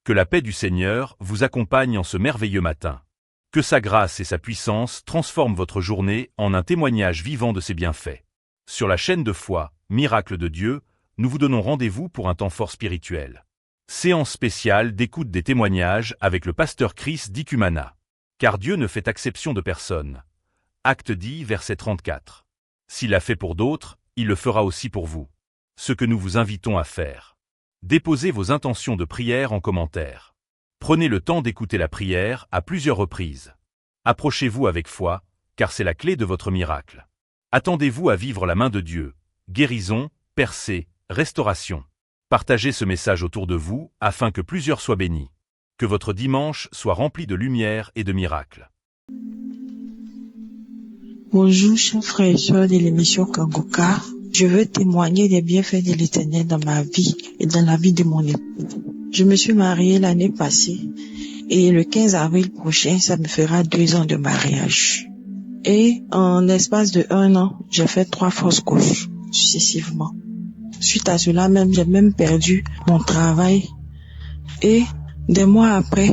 Que la paix du Seigneur vous accompagne en ce merveilleux matin. Que sa grâce et sa puissance transforment votre journée en un témoignage vivant de ses bienfaits. Sur la chaîne de foi, Miracle de Dieu, nous vous donnons rendez-vous pour un temps fort spirituel. Séance spéciale d'écoute des témoignages avec le pasteur Chris Dicumana. Car Dieu ne fait exception de personne. Acte 10, verset 34. S'il l'a fait pour d'autres, il le fera aussi pour vous. Ce que nous vous invitons à faire. Déposez vos intentions de prière en commentaire. Prenez le temps d'écouter la prière à plusieurs reprises. Approchez-vous avec foi, car c'est la clé de votre miracle. Attendez-vous à vivre la main de Dieu. Guérison, percée, restauration. Partagez ce message autour de vous afin que plusieurs soient bénis. Que votre dimanche soit rempli de lumière et de miracles. Bonjour, chers frères et sœurs de l'émission Kangoka. Je veux témoigner des bienfaits de l'Éternel dans ma vie et dans la vie de mon époux. Je me suis mariée l'année passée et le 15 avril prochain, ça me fera 2 ans de mariage. Et en l'espace de 1 an, j'ai fait 3 fausses couches successivement. Suite à cela même, j'ai même perdu mon travail et des mois après,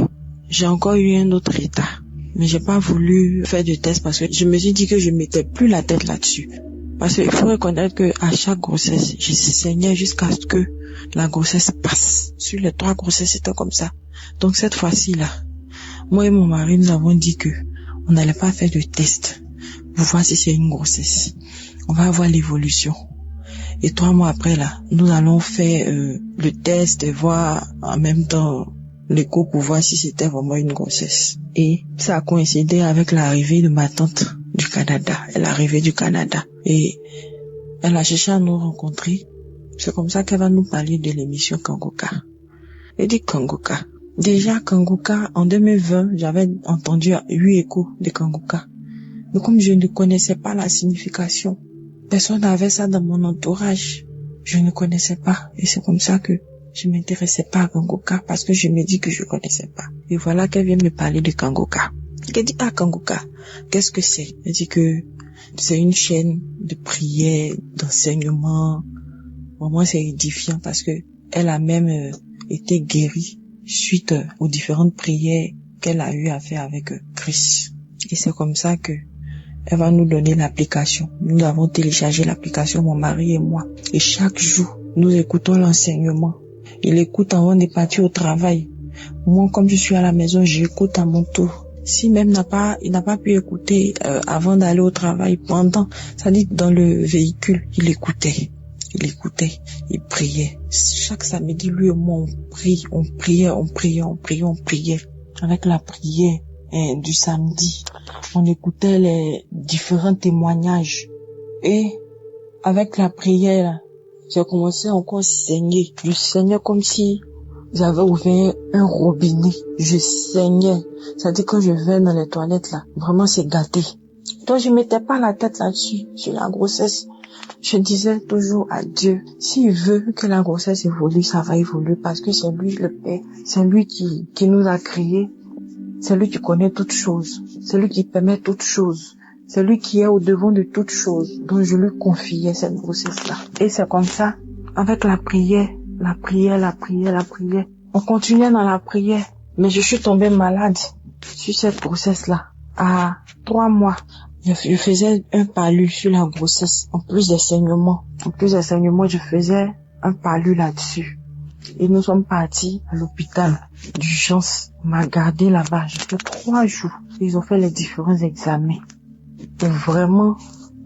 j'ai encore eu un autre état. Mais j'ai pas voulu faire de test parce que je me suis dit que je mettais plus la tête là-dessus. Parce qu'il faut reconnaître que à chaque grossesse, je saignais jusqu'à ce que la grossesse passe. Sur les 3 grossesses, c'était comme ça. Donc cette fois-ci là, moi et mon mari, nous avons dit que on n'allait pas faire de test pour voir si c'est une grossesse. On va voir l'évolution. Et 3 mois après là, nous allons faire le test et voir en même temps l'écho pour voir si c'était vraiment une grossesse. Et ça a coïncidé avec l'arrivée de ma tante du Canada. Elle est arrivée du Canada. Et elle a cherché à nous rencontrer. C'est comme ça qu'elle va nous parler de l'émission Kangoka. Elle dit Kangoka. Déjà Kangoka, en 2020, j'avais entendu 8 échos de Kangoka. Mais comme je ne connaissais pas la signification, personne n'avait ça dans mon entourage. Je ne connaissais pas. Et c'est comme ça que je m'intéressais pas à Kangoka parce que je me dis que je connaissais pas. Et voilà qu'elle vient me parler de Kangoka. Elle dit, Kangoka, qu'est-ce que c'est? Elle dit que c'est une chaîne de prière, d'enseignement. Vraiment, c'est édifiant parce que elle a même été guérie suite aux différentes prières qu'elle a eu à faire avec Chris. Et c'est comme ça que elle va nous donner l'application. Nous avons téléchargé l'application, mon mari et moi. Et chaque jour, nous écoutons l'enseignement. Il écoute avant de partir au travail. Moi, comme je suis à la maison, j'écoute à mon tour. Si même il n'a pas pu écouter avant d'aller au travail, pendant, ça dit dans le véhicule, il écoutait, il priait. Chaque samedi, lui et moi, on priait. Avec la prière du samedi, on écoutait les différents témoignages. Et avec la prière, j'ai commencé encore à saigner. Je saignais comme si j'avais ouvert un robinet. Je saignais. C'est-à-dire quand je vais dans les toilettes là, vraiment c'est gâté. Donc je mettais pas la tête là-dessus, sur la grossesse. Je disais toujours à Dieu, s'il veut que la grossesse évolue, ça va évoluer parce que c'est lui le Père. C'est lui qui nous a créés. C'est lui qui connaît toutes choses. C'est lui qui permet toutes choses. C'est lui qui est au devant de toutes choses. Donc je lui confiais cette grossesse-là. Et c'est comme ça, avec la prière. On continuait dans la prière. Mais je suis tombée malade sur cette grossesse-là. À 3 mois, je faisais un palu sur la grossesse. En plus des saignements, je faisais un palu là-dessus. Et nous sommes partis à l'hôpital d'urgence. On m'a gardé là-bas. J'ai fait 3 jours. Ils ont fait les différents examens. Pour vraiment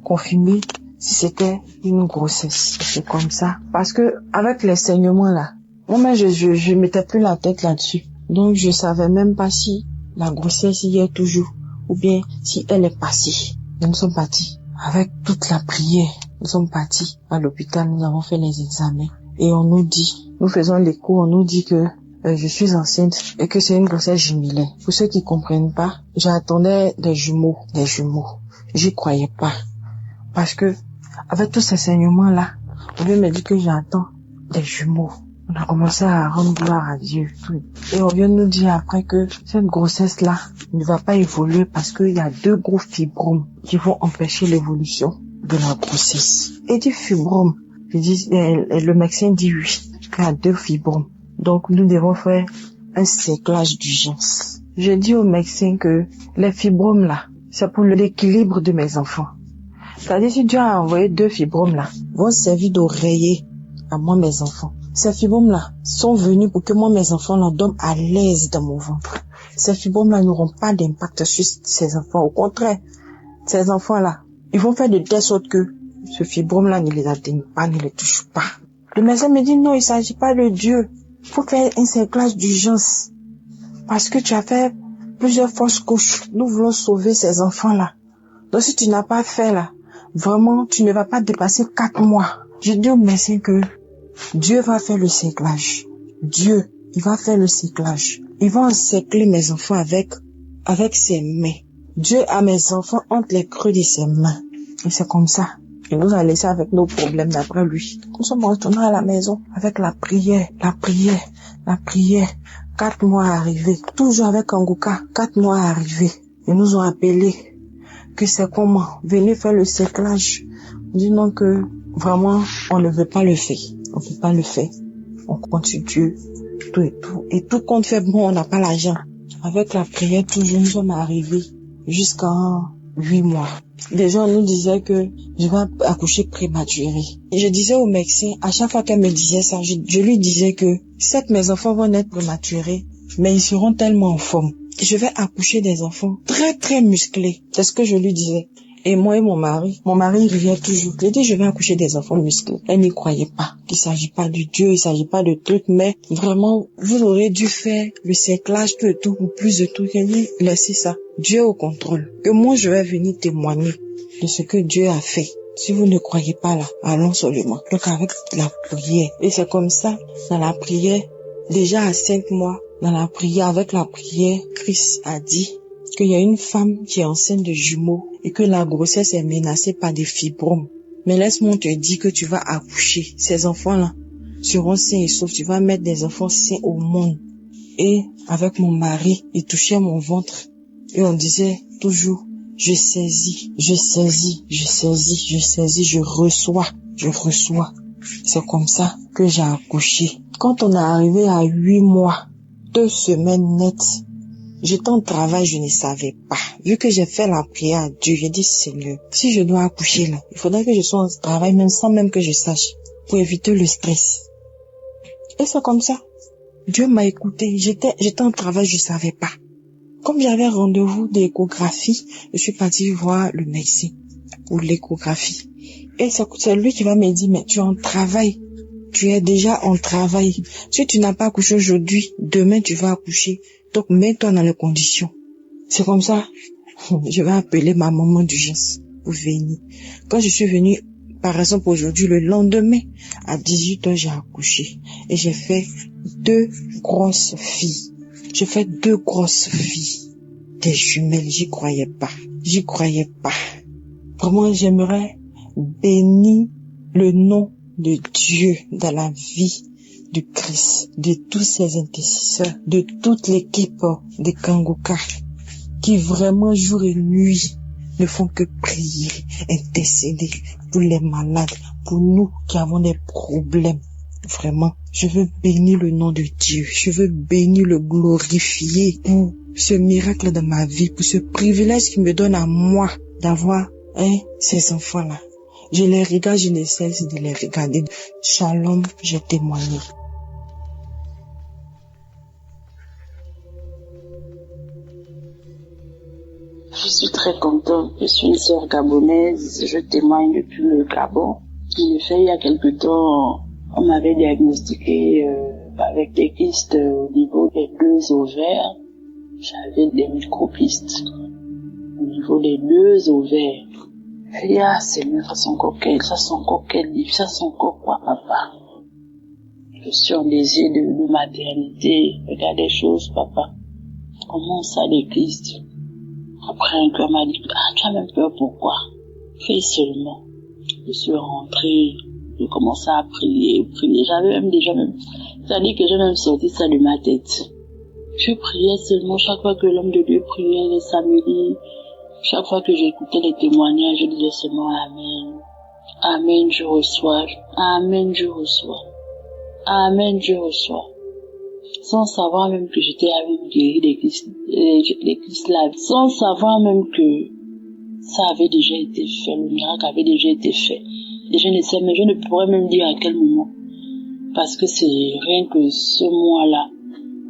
confirmer si c'était une grossesse. C'est comme ça. Parce que avec les saignements là, moi je mettais plus la tête là-dessus. Donc je savais même pas si la grossesse y est toujours ou bien si elle est passée. Et nous sommes partis avec toute la prière. Nous sommes partis à l'hôpital. Nous avons fait les examens. Et on nous dit, nous faisons l'écho, on nous dit que je suis enceinte et que c'est une grossesse jumelée. Pour ceux qui comprennent pas, j'attendais des jumeaux. J'y croyais pas. Parce que, avec tous ces saignements-là, on vient me dire que j'attends des jumeaux. On a commencé à rendre gloire à Dieu. Et on vient nous dire après que cette grossesse-là ne va pas évoluer parce qu'il y a 2 gros fibromes qui vont empêcher l'évolution de la grossesse. Et des fibromes, le médecin dit oui, qu'il y a 2 fibromes. Donc nous devons faire un cyclage d'urgence. Je dis au médecin que les fibromes là, c'est pour l'équilibre de mes enfants. C'est-à-dire, si Dieu a envoyé 2 fibromes là, vont servir d'oreiller à moi, mes enfants. Ces fibromes là sont venus pour que moi, mes enfants là, dorment à l'aise dans mon ventre. Ces fibromes là n'auront pas d'impact sur ces enfants. Au contraire, ces enfants là, ils vont faire de telle sorte que ce fibrome là ne les atteigne pas, ne les touche pas. Le médecin me dit non, il ne s'agit pas de Dieu. Il faut faire un cyclage d'urgence. Parce que tu as fait plusieurs fausses couches. Nous voulons sauver ces enfants-là. Donc si tu n'as pas fait là, vraiment, tu ne vas pas dépasser 4 mois. Je dis au médecin que Dieu va faire le cyclage. Dieu, il va faire le cyclage. Il va encercler mes enfants avec ses mains. Dieu a mes enfants entre les creux de ses mains. Et c'est comme ça. Il nous a laissé avec nos problèmes d'après lui. Nous sommes retournés à la maison avec la prière. 4 mois arrivés. Toujours avec Angouka. 4 mois arrivés. Ils nous ont appelés. Que c'est comment? Venez faire le cyclage. On dit non que vraiment on ne veut pas le faire. On ne peut pas le faire. On continue tout et tout. Et tout compte fait, bon, on n'a pas l'argent. Avec la prière, toujours nous sommes arrivés jusqu'à 8 mois. Les gens nous disaient que je vais accoucher prématuré. Et je disais au médecin, à chaque fois qu'elle me disait ça, je lui disais que certes mes enfants vont naître prématurés, mais ils seront tellement en forme. Je vais accoucher des enfants très très musclés. C'est ce que je lui disais. Et moi et mon mari il riait toujours. Je dis, je vais accoucher des enfants musclés. Elle n'y croyait pas. Il s'agit pas de Dieu, il s'agit pas de trucs, mais vraiment, vous aurez dû faire le cyclage, tout et tout, ou plus de trucs. Elle dit, laissez ça. Dieu au contrôle. Que moi, je vais venir témoigner de ce que Dieu a fait. Si vous ne croyez pas là, allons seulement. Donc avec la prière. Et c'est comme ça, dans la prière, déjà à 5 mois, dans la prière, avec la prière, Christ a dit qu'il y a une femme qui est enceinte de jumeaux et que la grossesse est menacée par des fibromes. Mais laisse-moi te dire que tu vas accoucher. Ces enfants-là seront sains et saufs. Tu vas mettre des enfants sains au monde. Et avec mon mari, il touchait mon ventre. Et on disait toujours, je saisis, je reçois. C'est comme ça que j'ai accouché. Quand on est arrivé à 8 mois, 2 semaines nettes, j'étais en travail, je ne savais pas. Vu que j'ai fait la prière à Dieu, j'ai dit, Seigneur, si je dois accoucher là, il faudrait que je sois en travail même sans même que je sache, pour éviter le stress. Et c'est comme ça. Dieu m'a écouté. J'étais en travail, je savais pas. Comme j'avais rendez-vous d'échographie, je suis partie voir le médecin pour l'échographie. Et c'est lui qui va me dire, mais tu es en travail. Tu es déjà en travail. Si tu n'as pas accouché aujourd'hui, demain tu vas accoucher. Donc mets-toi dans les conditions. C'est comme ça. Je vais appeler ma maman d'urgence pour venir. Quand je suis venue, par exemple aujourd'hui, le lendemain, à 18h, j'ai accouché. Et j'ai fait 2 grosses filles. Des jumelles, j'y croyais pas. Vraiment, j'aimerais bénir le nom de Dieu dans la vie de Christ, de tous ses intercesseurs, de toute l'équipe de Kangoka, qui vraiment jour et nuit ne font que prier, intercéder pour les malades, pour nous qui avons des problèmes. Vraiment, je veux bénir le nom de Dieu, je veux bénir le glorifier pour ce miracle dans ma vie, pour ce privilège qu'il me donne à moi d'avoir ces enfants-là. Je les regarde, je ne cesse de les regarder. Shalom, je témoigne. Je suis très contente. Je suis une sœur gabonaise. Je témoigne depuis le Gabon. En effet, il y a quelque temps, on m'avait diagnostiqué avec des kystes au niveau des 2 ovaires. J'avais des microkystes au niveau des 2 ovaires. Je dis, ah Seigneur, ça sont encore quel livre, ça sont encore quoi, papa? Je suis en désir de maternité. Regarde des choses, papa. Comment ça, les kystes? Après, un cœur m'a dit, ah, tu as même peur, pourquoi? Fais seulement. Je suis rentrée, j'ai commencé à prier. J'avais même c'est-à-dire que j'ai même sorti ça de ma tête. Je priais seulement chaque fois que l'homme de Dieu priait les samedis. Chaque fois que j'écoutais les témoignages, je disais seulement Amen. Amen, je reçois. Amen, je reçois. Amen, je reçois. sans savoir même que j'étais avec guéri des kystes là, sans savoir même que ça avait déjà été fait, le miracle avait déjà été fait. Et je ne sais, mais je ne pourrais même dire à quel moment. Parce que c'est rien que ce mois-là,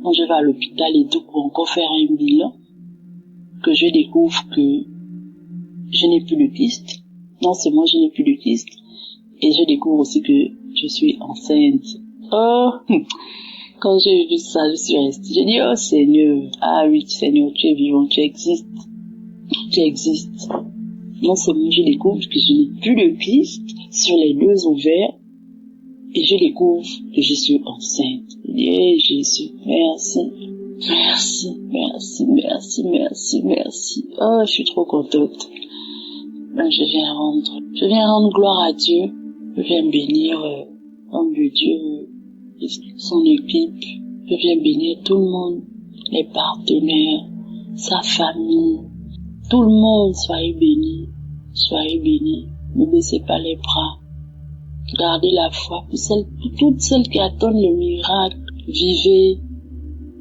quand je vais à l'hôpital et tout pour encore faire un bilan, que je découvre que je n'ai plus de kyste. Non seulement je n'ai plus de kyste, et je découvre aussi que je suis enceinte. Oh, quand j'ai vu ça, je suis restée. J'ai dit, oh Seigneur, ah oui Seigneur, tu es vivant, tu existes. Tu existes. Non seulement je découvre que je n'ai plus de kyste sur les 2 ovaires, et je découvre que je suis enceinte. Et Jésus, merci. Merci, merci, merci, merci, merci. Oh, je suis trop contente. Je viens rendre gloire à Dieu. Je viens bénir l'homme de Dieu et son équipe. Je viens bénir tout le monde, les partenaires, sa famille. Tout le monde, soyez bénis. Soyez bénis. Ne baissez pas les bras. Gardez la foi pour toutes celles qui attendent le miracle. Vivez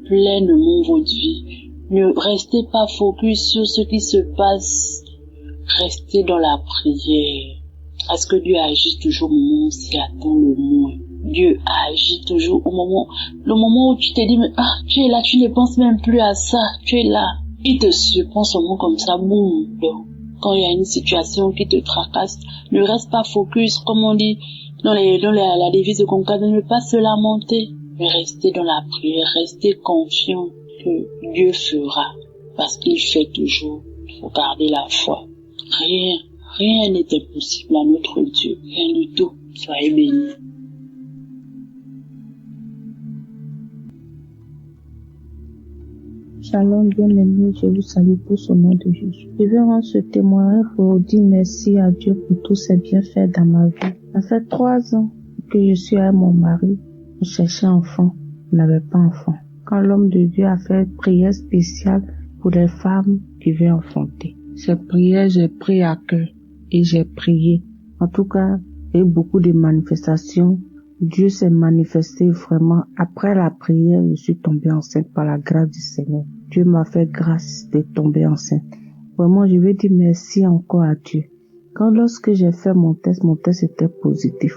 pleinement votre vie. Ne restez pas focus sur ce qui se passe. Restez dans la prière. Parce que Dieu agit toujours au moment où on s'y attend le moins. Dieu agit toujours le moment où tu te dis, mais, tu es là, tu ne penses même plus à ça, tu es là. Il te surprend seulement comme ça, boum. Donc, quand il y a une situation qui te tracasse, ne reste pas focus, comme on dit dans la devise de Conca, de ne pas se lamenter, mais rester dans la prière, rester confiant que Dieu fera, parce qu'il fait toujours. Il faut garder la foi. Rien n'est impossible à notre Dieu, rien du tout. Soyez bénis. Shalom, bien-aimé, je vous salue pour son nom de Jésus. Je vais rendre ce témoignage pour dire merci à Dieu pour tous ses bienfaits dans ma vie. Ça fait 3 ans que je suis avec mon mari. Je cherchais enfant, je n'avais pas enfant. Quand l'homme de Dieu a fait une prière spéciale pour les femmes qui veulent enfanter. Cette prière, j'ai pris à cœur et j'ai prié. En tout cas, il y a eu beaucoup de manifestations. Dieu s'est manifesté vraiment. Après la prière, je suis tombée enceinte par la grâce du Seigneur. Dieu m'a fait grâce de tomber enceinte. Vraiment, je veux dire merci encore à Dieu. Lorsque j'ai fait mon test était positif.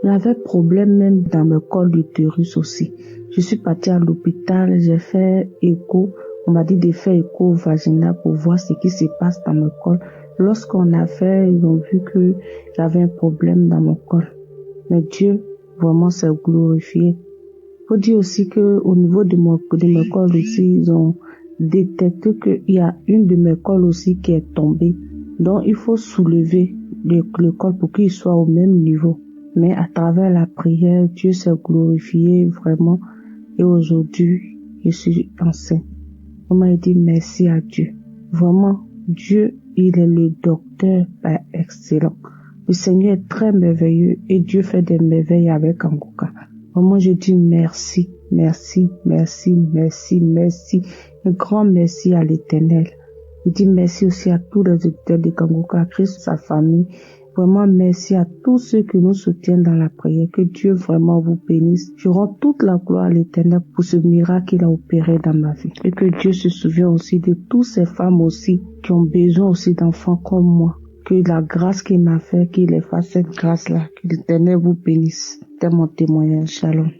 J'avais problème même dans mon col d'utérus aussi. Je suis partie à l'hôpital, j'ai fait écho. On m'a dit de faire écho vaginal pour voir ce qui se passe dans mon col. Lorsqu'on a fait, ils ont vu que j'avais un problème dans mon col. Mais Dieu, vraiment, s'est glorifié. Faut dire aussi que au niveau de mes cols aussi, ils ont détecté qu'il y a une de mes cols aussi qui est tombée. Donc, il faut soulever le col pour qu'il soit au même niveau. Mais à travers la prière, Dieu s'est glorifié vraiment. Et aujourd'hui, je suis enceinte. On m'a dit merci à Dieu. Vraiment, Dieu, il est le docteur excellent. Le Seigneur est très merveilleux et Dieu fait des merveilles avec Anguka. Vraiment, je dis merci, merci, merci, merci, merci. Un grand merci à l'Éternel. Je dis merci aussi à tous les auditeurs de Kangoka, à Christ, sa famille. Vraiment, merci à tous ceux qui nous soutiennent dans la prière. Que Dieu vraiment vous bénisse. Je rends toute la gloire à l'Éternel pour ce miracle qu'il a opéré dans ma vie. Et que Dieu se souvienne aussi de toutes ces femmes aussi qui ont besoin aussi d'enfants comme moi. Que la grâce qu'il m'a fait, qu'il ait fait cette grâce-là. Que l'Éternel vous bénisse. C'est mon témoignage. Shalom.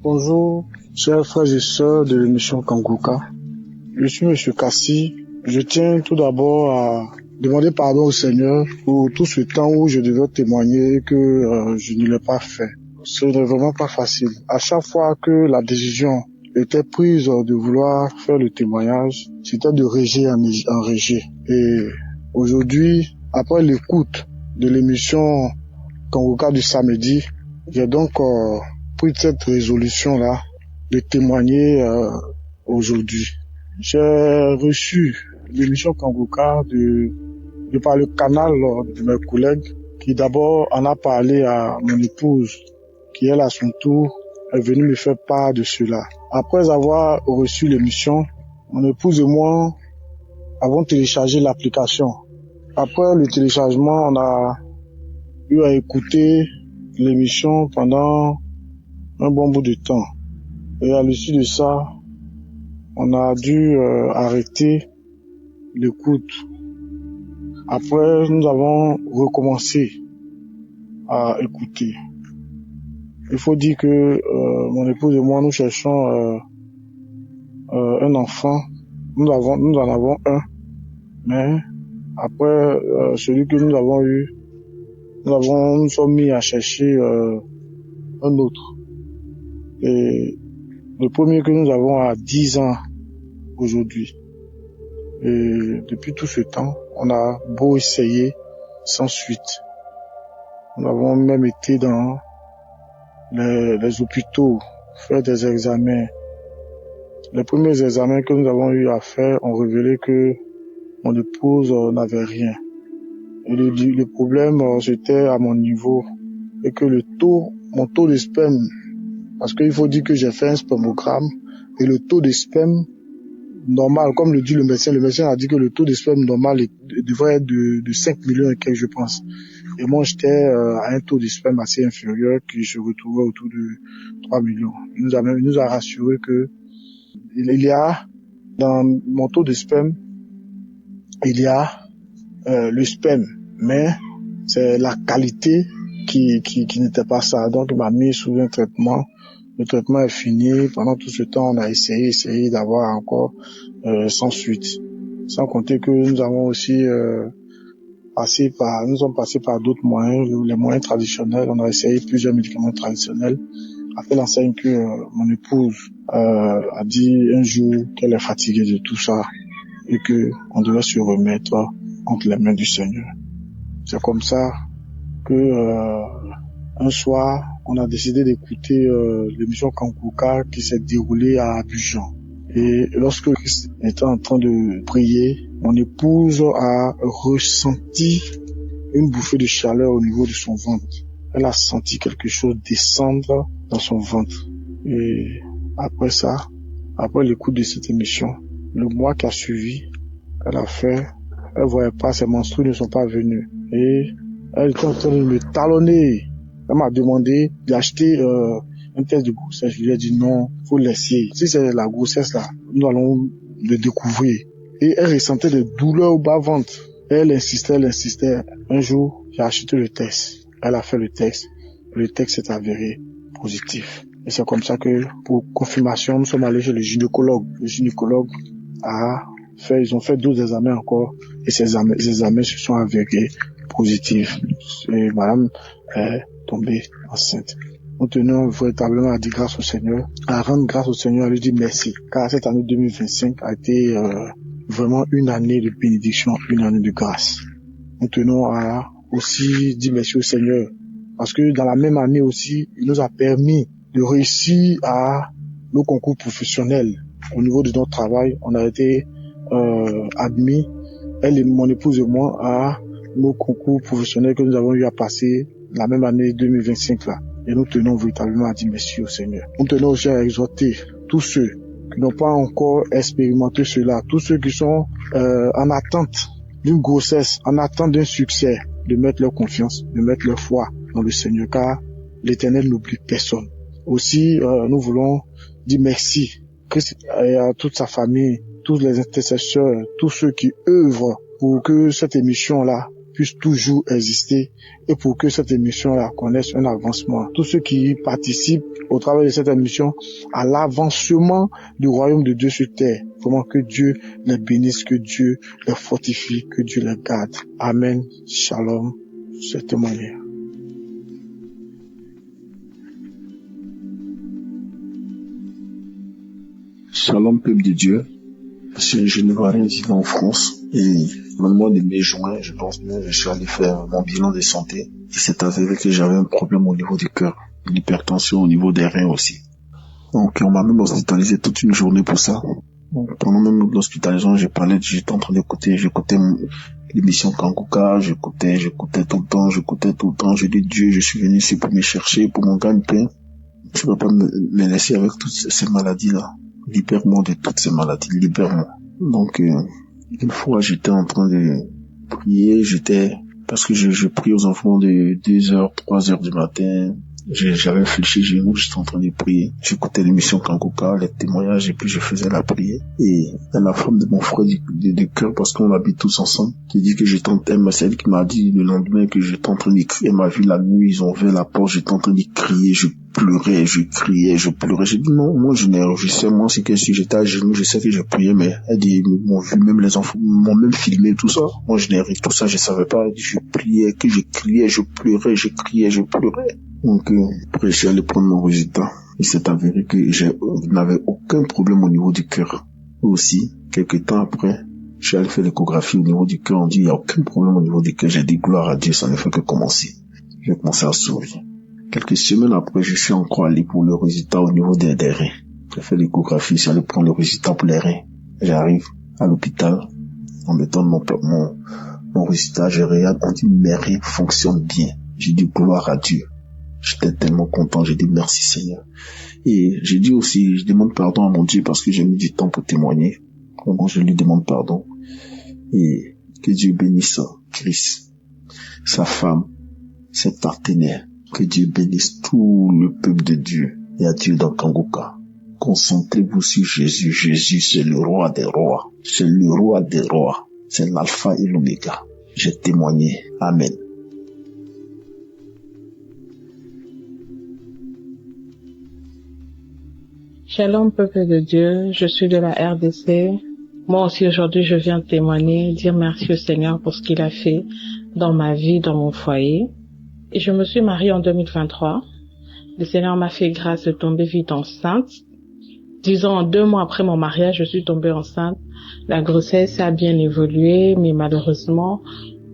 Bonjour, chers frères et sœurs de l'émission Kangoka. Je suis M. Kassi. Je tiens tout d'abord à demander pardon au Seigneur pour tout ce temps où je devais témoigner que je ne l'ai pas fait. Ce n'est vraiment pas facile. À chaque fois que la décision était prise de vouloir faire le témoignage, c'était de réger en réger. Et aujourd'hui, après l'écoute de l'émission Kangoka du samedi, j'ai donc pris cette résolution-là de témoigner aujourd'hui. J'ai reçu l'émission Kangoka de par le canal de mes collègues qui d'abord en a parlé à mon épouse qui elle à son tour est venue me faire part de cela. Après avoir reçu l'émission, mon épouse et moi avons téléchargé l'application. Après le téléchargement, on a eu à écouter l'émission pendant un bon bout de temps. Et à l'issue de ça, on a dû arrêter l'écoute. Après, nous avons recommencé à écouter. Il faut dire que mon épouse et moi, nous cherchons un enfant. Nous en avons un, mais après celui que nous avons eu, nous sommes mis à chercher un autre. Et le premier que nous avons a 10 ans aujourd'hui. Et depuis tout ce temps, on a beau essayer sans suite. Nous avons même été dans les hôpitaux, faire des examens. Les premiers examens que nous avons eu à faire ont révélé que mon épouse n'avait rien. Et le problème, c'était à mon niveau. Et que mon taux de sperme, parce qu'il faut dire que j'ai fait un spermogramme, et le taux de sperme normal, comme le dit le médecin a dit que le taux de sperme normal devrait être de 5 millions et quelques, je pense. Et moi, j'étais à un taux de sperme assez inférieur qui se retrouvait autour de 3 millions. Il nous a rassuré que il y a, dans mon taux de sperme, il y a le sperme, mais c'est la qualité qui n'était pas ça. Donc, il m'a mis sous un traitement. Le traitement est fini. Pendant tout ce temps, on a essayé d'avoir encore sans suite. Sans compter que nous avons aussi nous sommes passés par d'autres moyens, les moyens traditionnels. On a essayé plusieurs médicaments traditionnels. Après l'enseigne que mon épouse a dit un jour qu'elle est fatiguée de tout ça et que on devait se remettre entre les mains du Seigneur. C'est comme ça que un soir, on a décidé d'écouter l'émission Kankuka qui s'est déroulée à Abidjan. Et lorsque Christ était en train de prier, mon épouse a ressenti une bouffée de chaleur au niveau de son ventre. Elle a senti quelque chose descendre dans son ventre. Et après ça, après l'écoute de cette émission, le mois qui a suivi, elle voyait pas, ses menstrues ne sont pas venues. Et elle était en train de me talonner. Elle m'a demandé d'acheter un test de grossesse. Je lui ai dit non, faut laisser. Si c'est la grossesse là, nous allons le découvrir. Et elle ressentait des douleurs au bas-ventre. Elle insistait. Un jour, j'ai acheté le test. Elle a fait le test. Le test s'est avéré positif. Et c'est comme ça que, pour confirmation, nous sommes allés chez le gynécologue. Le gynécologue ils ont fait 12 examens encore. Et ces examens se sont avérés positifs. Et madame est tombée enceinte. Nous tenons véritablement à dire grâce au Seigneur, à rendre grâce au Seigneur, à lui dire merci. Car cette année 2025 a été vraiment une année de bénédiction, une année de grâce. Nous tenons à aussi dire merci au Seigneur. Parce que dans la même année aussi, il nous a permis de réussir à nos concours professionnels. Au niveau de notre travail, on a été admis, elle et mon épouse et moi, à nos concours professionnels que nous avons eu à passer la même année 2025 là. Et nous tenons véritablement à dire merci au Seigneur. Nous tenons aussi à exhorter tous ceux qui n'ont pas encore expérimenté cela, tous ceux qui sont en attente d'une grossesse, en attente d'un succès, de mettre leur confiance, de mettre leur foi dans le Seigneur, car l'Éternel n'oublie personne. Aussi, nous voulons dire merci à toute sa famille, tous les intercesseurs, tous ceux qui œuvrent pour que cette émission-là puisse toujours exister et pour que cette émission-là connaisse un avancement. Tous ceux qui participent au travail de cette émission à l'avancement du royaume de Dieu sur terre. Comment que Dieu les bénisse, que Dieu les fortifie, que Dieu les garde. Amen. Shalom. C'est témoignage. Shalom, peuple de Dieu. Je ne vois rien vivant en France. Et dans le mois de mai-juin, je pense bien, je suis allé faire mon bilan de santé. Il s'est avéré que j'avais un problème au niveau du cœur, une hypertension au niveau des reins aussi. Donc, on m'a même hospitalisé toute une journée pour ça. Donc, pendant même l'hospitalisation, j'étais en train d'écouter, j'écoutais l'émission Kankuka, j'écoutais tout le temps. Je dis Dieu, je suis venu ici pour me chercher, pour mon gagne-pain. Je ne peux pas me laisser avec toutes ces maladies-là. Libère-moi de toutes ces maladies, libère-moi. Donc, une fois, j'étais en train de prier, j'étais parce que je prie aux enfants de 2h, 3h du matin. J'avais fléchi les genoux, j'étais en train de prier. J'écoutais l'émission Kangoka, les témoignages, et puis je faisais la prière. Et la femme de mon frère de cœur, parce qu'on habite tous ensemble, qui dit que c'est elle qui m'a dit le lendemain que j'étais en train de crier. Elle m'a vu la nuit, ils ont ouvert la porte, j'étais en train de crier, je pleurais, je criais, je pleurais. J'ai dit non, moi je sais, moi c'est que si j'étais à genoux, je sais que je priais, mais elle dit, ils m'ont vu, même les enfants m'ont même filmé tout ça. Moi je n'ai rien, tout ça, je savais pas. Elle dit, je priais, que je criais, je pleurais, je criais, je pleurais. Donc, après, je suis allé prendre mon résultat. Il s'est avéré que je n'avais aucun problème au niveau du cœur. Aussi, quelques temps après, je suis allé faire l'échographie au niveau du cœur. On dit, il n'y a aucun problème au niveau du cœur. J'ai dit, gloire à Dieu, ça ne fait que commencer. J'ai commencé à sourire. Quelques semaines après, je suis encore allé pour le résultat au niveau des reins. J'ai fait l'échographie, je suis allé prendre le résultat pour les reins. J'arrive à l'hôpital, en mettant mon résultat, je regarde, on dit, mes reins fonctionnent bien. J'ai dit, gloire à Dieu. J'étais tellement content, j'ai dit merci Seigneur. Et j'ai dit aussi, je demande pardon à mon Dieu parce que j'ai mis du temps pour témoigner. Donc je lui demande pardon. Et que Dieu bénisse Chris, sa femme, ses partenaires. Que Dieu bénisse tout le peuple de Dieu et à Dieu dans Kangoka. Concentrez-vous sur Jésus. Jésus, c'est le roi des rois. C'est le roi des rois. C'est l'alpha et l'oméga. J'ai témoigné. Amen. Shalom, peuple de Dieu, je suis de la RDC. Moi aussi aujourd'hui je viens témoigner, dire merci au Seigneur pour ce qu'il a fait dans ma vie, dans mon foyer. Et je me suis mariée en 2023. Le Seigneur m'a fait grâce de tomber vite enceinte. Disons 2 mois après mon mariage, je suis tombée enceinte. La grossesse a bien évolué, mais malheureusement,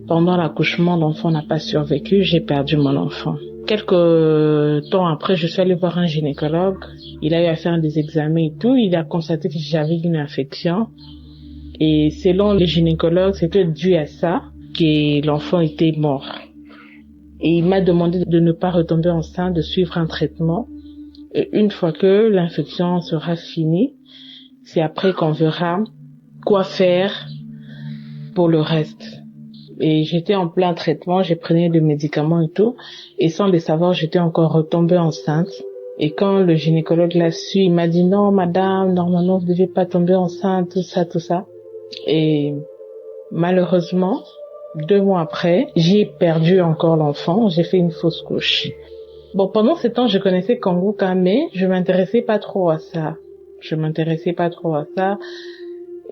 pendant l'accouchement, l'enfant n'a pas survécu, j'ai perdu mon enfant. Quelques temps après, je suis allée voir un gynécologue. Il a eu à faire des examens et tout. Il a constaté que j'avais une infection. Et selon le gynécologue, c'était dû à ça que l'enfant était mort. Et il m'a demandé de ne pas retomber enceinte, de suivre un traitement. Et une fois que l'infection sera finie, c'est après qu'on verra quoi faire pour le reste. Et j'étais en plein traitement, j'ai pris des médicaments et tout. Et sans le savoir, j'étais encore retombée enceinte. Et quand le gynécologue l'a su, il m'a dit non, madame, normalement, vous ne devez pas tomber enceinte, tout ça. Et malheureusement, 2 mois après, j'ai perdu encore l'enfant. J'ai fait une fausse couche. Bon, pendant ce temps, je connaissais Kangoka, mais je m'intéressais pas trop à ça.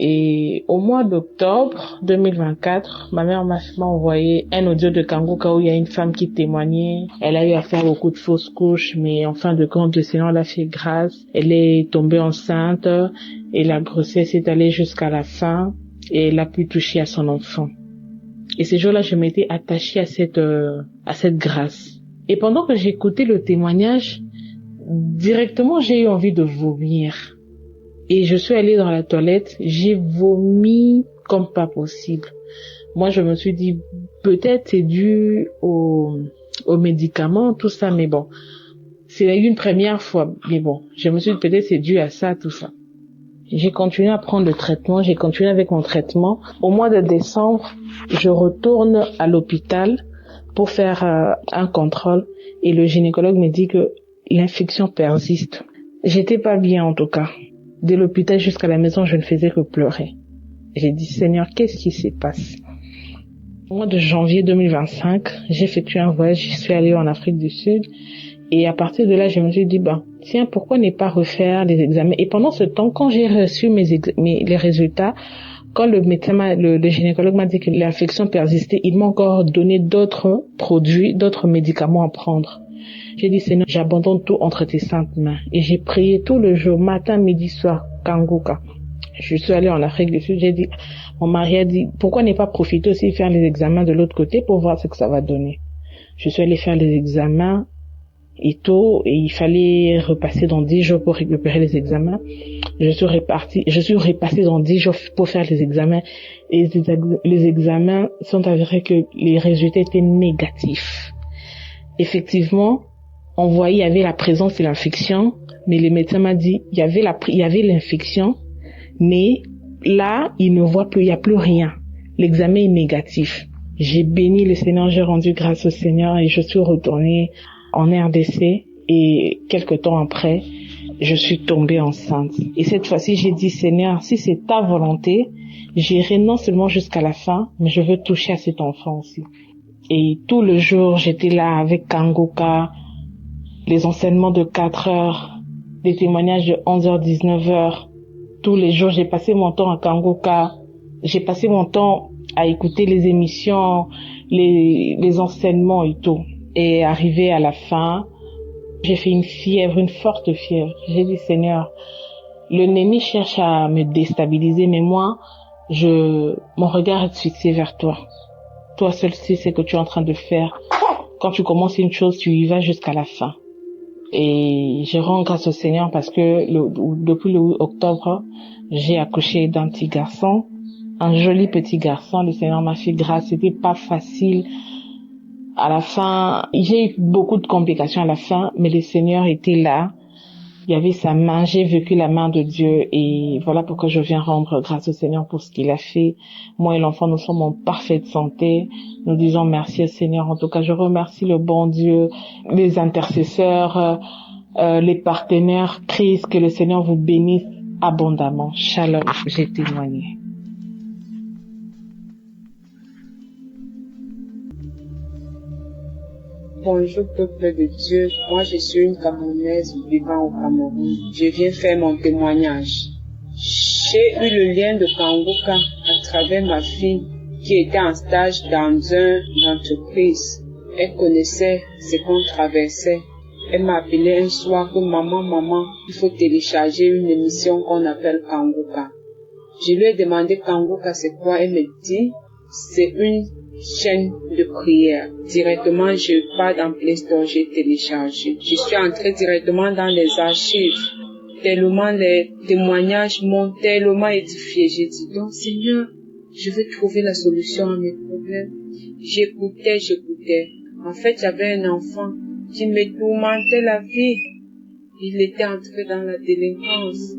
Et au mois d'octobre 2024, ma mère m'a envoyé un audio de Kangoka où il y a une femme qui témoignait. Elle a eu à faire beaucoup de fausses couches, mais en fin de compte, le Seigneur l'a fait grâce. Elle est tombée enceinte et la grossesse est allée jusqu'à la fin et elle a pu toucher à son enfant. Et ce jour-là, je m'étais attachée à cette grâce. Et pendant que j'écoutais le témoignage, directement, j'ai eu envie de vomir. Et je suis allée dans la toilette, j'ai vomi comme pas possible. Moi, je me suis dit, peut-être c'est dû aux médicaments, tout ça, mais bon. C'est une première fois, mais bon. Je me suis dit, peut-être c'est dû à ça, tout ça. J'ai continué à prendre le traitement, j'ai continué avec mon traitement. Au mois de décembre, je retourne à l'hôpital pour faire un contrôle et le gynécologue me dit que l'infection persiste. J'étais pas bien en tout cas. De l'hôpital jusqu'à la maison, je ne faisais que pleurer. J'ai dit, Seigneur, qu'est-ce qui se passe? Au mois de janvier 2025, j'ai effectué un voyage, je suis allée en Afrique du Sud. Et à partir de là, je me suis dit, tiens, pourquoi ne pas refaire les examens? Et pendant ce temps, quand j'ai reçu les résultats, quand le médecin, le gynécologue m'a dit que l'infection persistait, il m'a encore donné d'autres produits, d'autres médicaments à prendre. J'ai dit, Seigneur, j'abandonne tout entre tes saintes mains. Et j'ai prié tout le jour, matin, midi, soir, Kangoka. Je suis allée en Afrique du Sud, j'ai dit, mon mari a dit, pourquoi ne pas profiter aussi de faire les examens de l'autre côté pour voir ce que ça va donner. Je suis allée faire les examens et tout, et il fallait repasser dans 10 jours pour récupérer les examens. Je suis repassée dans 10 jours pour faire les examens, et les examens sont avérés que les résultats étaient négatifs. Effectivement, on voyait, il y avait la présence de l'infection, mais le médecin m'a dit, il y avait l'infection, mais là, il ne voit plus, il n'y a plus rien. L'examen est négatif. J'ai béni le Seigneur, j'ai rendu grâce au Seigneur et je suis retournée en RDC et quelque temps après, je suis tombée enceinte. Et cette fois-ci, j'ai dit, Seigneur, si c'est ta volonté, j'irai non seulement jusqu'à la fin, mais je veux toucher à cet enfant aussi. Et tout le jour, j'étais là avec Kangoka, les enseignements de 4 heures, des témoignages de 11h, 19h. Tous les jours, j'ai passé mon temps à Kangoka. J'ai passé mon temps à écouter les émissions, les enseignements et tout. Et arrivé à la fin, j'ai fait une fièvre, une forte fièvre. J'ai dit, Seigneur, le Némi cherche à me déstabiliser, mais moi, mon regard est fixé vers toi. Toi seul sais ce que tu es en train de faire. Quand tu commences une chose, tu y vas jusqu'à la fin. Et je rends grâce au Seigneur parce que depuis le 8 octobre, j'ai accouché d'un petit garçon, un joli petit garçon. Le Seigneur m'a fait grâce. C'était pas facile. À la fin, j'ai eu beaucoup de complications à la fin, mais le Seigneur était là. Il y avait sa main, j'ai vécu la main de Dieu et voilà pourquoi je viens rendre grâce au Seigneur pour ce qu'il a fait. Moi et l'enfant, nous sommes en parfaite santé. Nous disons merci au Seigneur. En tout cas, je remercie le bon Dieu, les intercesseurs, les partenaires. Christ, que le Seigneur vous bénisse abondamment. Shalom, j'ai témoigné. Bonjour peuple de Dieu, moi je suis une Camerounaise vivant au Cameroun. Je viens faire mon témoignage. J'ai eu le lien de Kangoka à travers ma fille qui était en stage dans une entreprise. Elle connaissait ce qu'on traversait. Elle m'a appelé un soir que maman, il faut télécharger une émission qu'on appelle Kangoka. Je lui ai demandé Kangoka c'est quoi, elle me dit c'est une chaîne de prière. Directement, je pars dans Play Store, j'ai téléchargé. Je suis entrée directement dans les archives. Tellement les témoignages m'ont tellement édifié. J'ai dit, donc Seigneur, je veux trouver la solution à mes problèmes. J'écoutais. En fait, j'avais un enfant qui me tourmentait la vie. Il était entré dans la délinquance.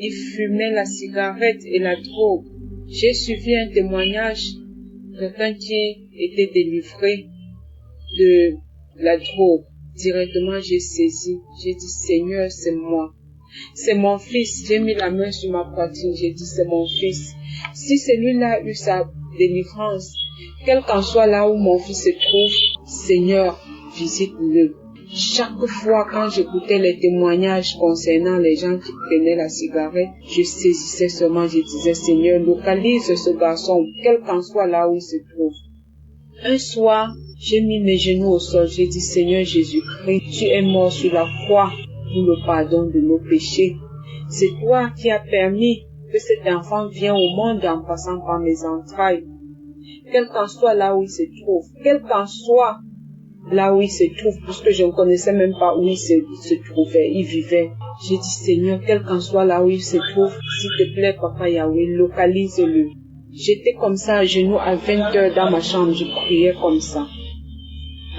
Il fumait la cigarette et la drogue. J'ai suivi un témoignage. Quelqu'un qui était délivré de la drogue. Directement, j'ai saisi. J'ai dit, Seigneur, c'est moi. C'est mon fils. J'ai mis la main sur ma poitrine. J'ai dit, c'est mon fils. Si celui-là a eu sa délivrance, quel qu'en soit là où mon fils se trouve, Seigneur, visite-le. Chaque fois quand j'écoutais les témoignages concernant les gens qui prenaient la cigarette, je saisissais seulement, je disais, Seigneur, localise ce garçon, quel qu'en soit là où il se trouve. Un soir, j'ai mis mes genoux au sol, j'ai dit, Seigneur Jésus-Christ, tu es mort sur la croix pour le pardon de nos péchés. C'est toi qui as permis que cet enfant vienne au monde en passant par mes entrailles. Quel qu'en soit là où il se trouve, quel qu'en soit là où il se trouve, puisque je ne connaissais même pas où il se trouvait, il vivait. J'ai dit, Seigneur, quel qu'en soit là où il se trouve, s'il te plaît, Papa Yahweh, localise-le. J'étais comme ça, à genoux, à 20h dans ma chambre, je priais comme ça.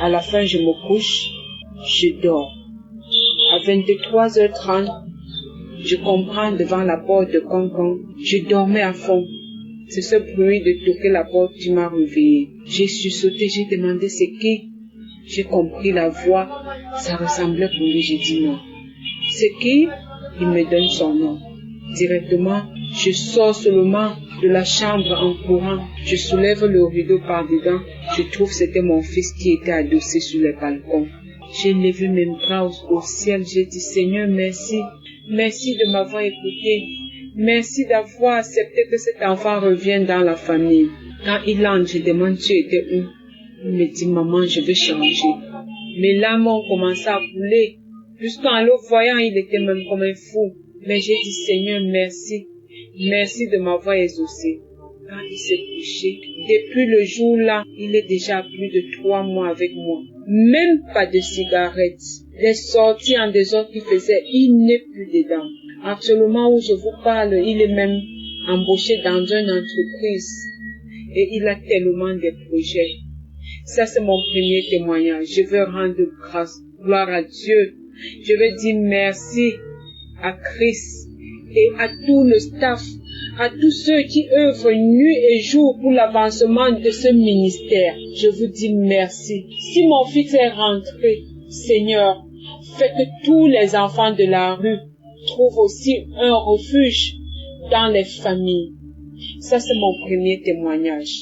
À la fin, je me couche, je dors. À 23h30, je comprends devant la porte de Cancan, je dormais à fond. C'est ce bruit de toquer la porte qui m'a réveillé. J'ai sursauté, j'ai demandé c'est qui. J'ai compris la voix, ça ressemblait pour lui, j'ai dit non. C'est qui? Il me donne son nom. Directement, je sors seulement de la chambre en courant. Je soulève le rideau par dedans. Je trouve que c'était mon fils qui était adossé sur le balcon. J'ai levé mes bras au ciel. J'ai dit Seigneur, merci. Merci de m'avoir écouté. Merci d'avoir accepté que cet enfant revienne dans la famille. Quand il entre, je demande tu étais où? Il me dit maman, je veux changer. Mes larmes ont commencé à couler. Jusqu'en le voyant, il était même comme un fou. Mais j'ai dit Seigneur, merci. Merci de m'avoir exaucé. Quand il s'est couché, depuis le jour-là, il est déjà à plus de 3 mois avec moi. Même pas de cigarette. Les sorties en désordre qu'il faisait, il n'est plus dedans. Actuellement où je vous parle, il est même embauché dans une entreprise. Et il a tellement de projets. Ça, c'est mon premier témoignage. Je veux rendre grâce, gloire à Dieu. Je veux dire merci à Christ et à tout le staff à tous ceux qui œuvrent nuit et jour pour l'avancement de ce ministère. Je vous dis merci. Si mon fils est rentré, Seigneur, fais que tous les enfants de la rue trouvent aussi un refuge dans les familles. Ça, c'est mon premier témoignage.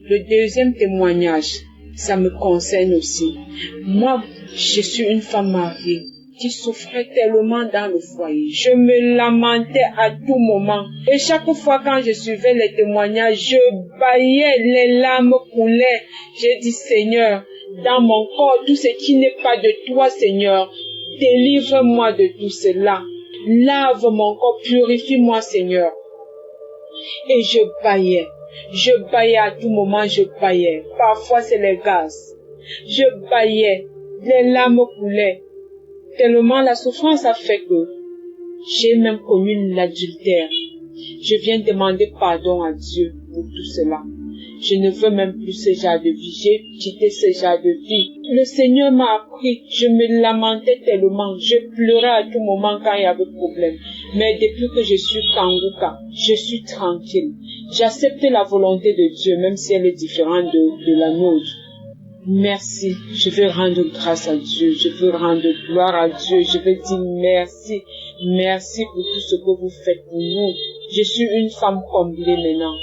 Le deuxième témoignage, ça me concerne aussi. Moi, je suis une femme mariée qui souffrait tellement dans le foyer. Je me lamentais à tout moment. Et chaque fois quand je suivais les témoignages, je bâillais, les larmes coulaient. J'ai dit, Seigneur, dans mon corps, tout ce qui n'est pas de toi, Seigneur, délivre-moi de tout cela. Lave mon corps, purifie-moi, Seigneur. Et je bâillais. Je bâillais à tout moment, je bâillais. Parfois, c'est les gaz. Je bâillais. Les larmes coulaient. Tellement la souffrance a fait que j'ai même commis l'adultère. Je viens demander pardon à Dieu pour tout cela. Je ne veux même plus ce genre de vie. J'ai quitté ce genre de vie. Le Seigneur m'a appris. Je me lamentais tellement. Je pleurais à tout moment quand il y avait problème. Mais depuis que je suis Kanguka, je suis tranquille. J'accepte la volonté de Dieu, même si elle est différente de la nôtre. Merci. Je veux rendre grâce à Dieu. Je veux rendre gloire à Dieu. Je veux dire merci. Merci pour tout ce que vous faites pour nous. Je suis une femme comblée maintenant.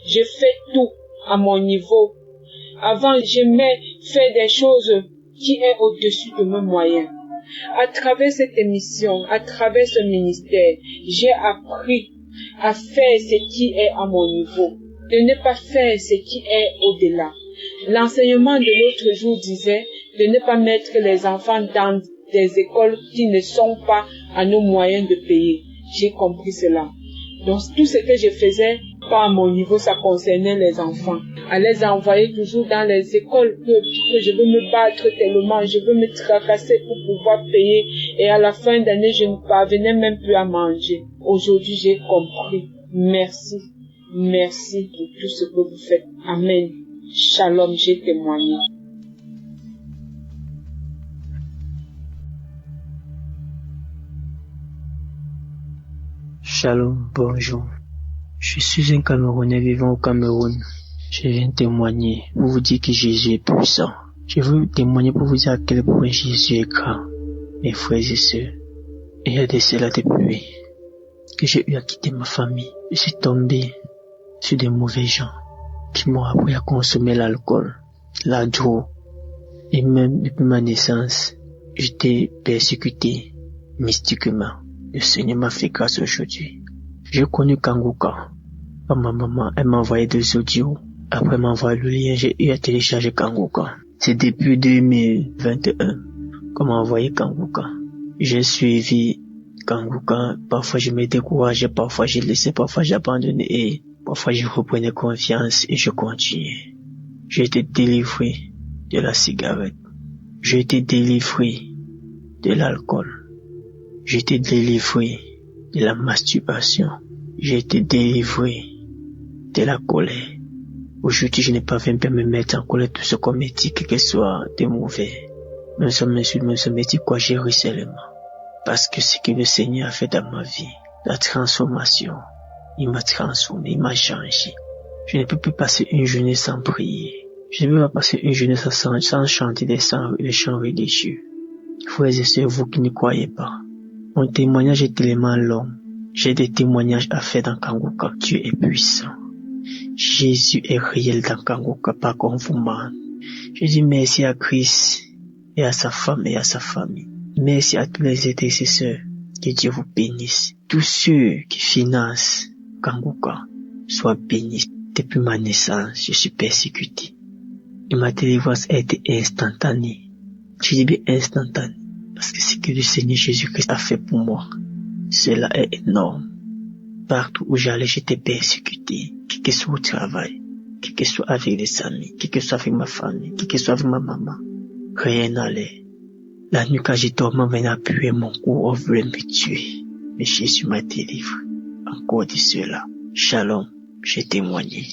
Je fais tout à mon niveau. Avant, j'aimais faire des choses qui est au-dessus de mes moyens. À travers cette émission, à travers ce ministère, j'ai appris à faire ce qui est à mon niveau, de ne pas faire ce qui est au-delà. L'enseignement de l'autre jour disait de ne pas mettre les enfants dans des écoles qui ne sont pas à nos moyens de payer. J'ai compris cela. Donc tout ce que je faisais, pas à mon niveau, ça concernait les enfants. À les envoyer toujours dans les écoles que je veux me battre tellement, je veux me tracasser pour pouvoir payer. Et à la fin d'année, je ne parvenais même plus à manger. Aujourd'hui, j'ai compris. Merci. Merci pour tout ce que vous faites. Amen. Shalom, j'ai témoigné. Shalom, bonjour. Je suis un Camerounais vivant au Cameroun. Je viens témoigner pour vous dire que Jésus est puissant. Je veux témoigner pour vous dire à quel point Jésus est grand. Mes frères et sœurs, il y a de cela depuis que j'ai eu à quitter ma famille. Je suis tombé sur des mauvais gens qui m'ont appris à consommer l'alcool, la drogue. Et même depuis ma naissance, j'étais persécuté mystiquement. Le Seigneur m'a fait grâce aujourd'hui. J'ai connu Kanguka. Ma maman, elle m'a envoyé des audios. Après m'envoyer le lien, j'ai eu à télécharger Kanguka. C'est depuis 2021 qu'on m'a envoyé Kanguka. J'ai suivi Kanguka. Parfois je me décourageais, parfois j'ai laissé, parfois j'ai abandonné et parfois je reprenais confiance et je continuais. J'ai été délivré de la cigarette. J'ai été délivré de l'alcool. J'ai été délivré de la masturbation. J'ai été délivré de la colère. Aujourd'hui, je n'ai pas même pas me mettre en colère tout ce qu'on me dit, que ce soit de mauvais. Même si on m'insulte, même si on me dit quoi, j'ai ri seulement. Parce que ce que le Seigneur a fait dans ma vie, la transformation, il m'a transformé, il m'a changé. Je ne peux plus passer une journée sans prier. Je ne peux pas passer une journée sans chanter des chants religieux. Frères et sœurs, vous qui ne croyez pas, mon témoignage est tellement long. J'ai des témoignages à faire dans Kanguka. Dieu est puissant. Jésus est réel dans Kanguka, pas qu'on vous ment. Je dis merci à Christ et à sa femme et à sa famille. Merci à tous les intercesseurs. Que Dieu vous bénisse. Tous ceux qui financent Kanguka soient bénis. Depuis ma naissance, je suis persécuté. Et ma délivrance a été instantanée. Je dis bien instantanée. Parce que ce que le Seigneur Jésus-Christ a fait pour moi, cela est énorme. Partout où j'allais, j'étais persécuté. Quel que soit au travail, quel que soit avec les amis, quel que soit avec ma famille, quel que soit avec ma maman. Rien n'allait. La nuit quand j'ai dormi, on venait appuyer mon cou, on voulait me tuer. Mais Jésus m'a délivré. Encore de cela. Shalom, j'ai témoigné.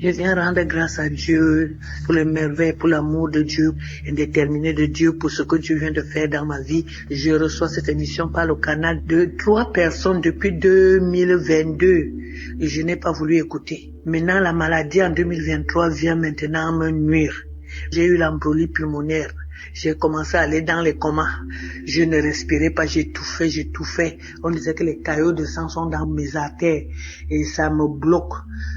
Je viens rendre grâce à Dieu pour les merveilles, pour l'amour de Dieu, indéterminé de Dieu, pour ce que Dieu vient de faire dans ma vie. Je reçois cette émission par le canal de 3 personnes depuis 2022. Et je n'ai pas voulu écouter. Maintenant, la maladie en 2023 vient maintenant me nuire. J'ai eu l'embolie pulmonaire. J'ai commencé à aller dans les comas. Je ne respirais pas, j'étouffais. On disait que les caillots de sang sont dans mes artères et ça me bloque.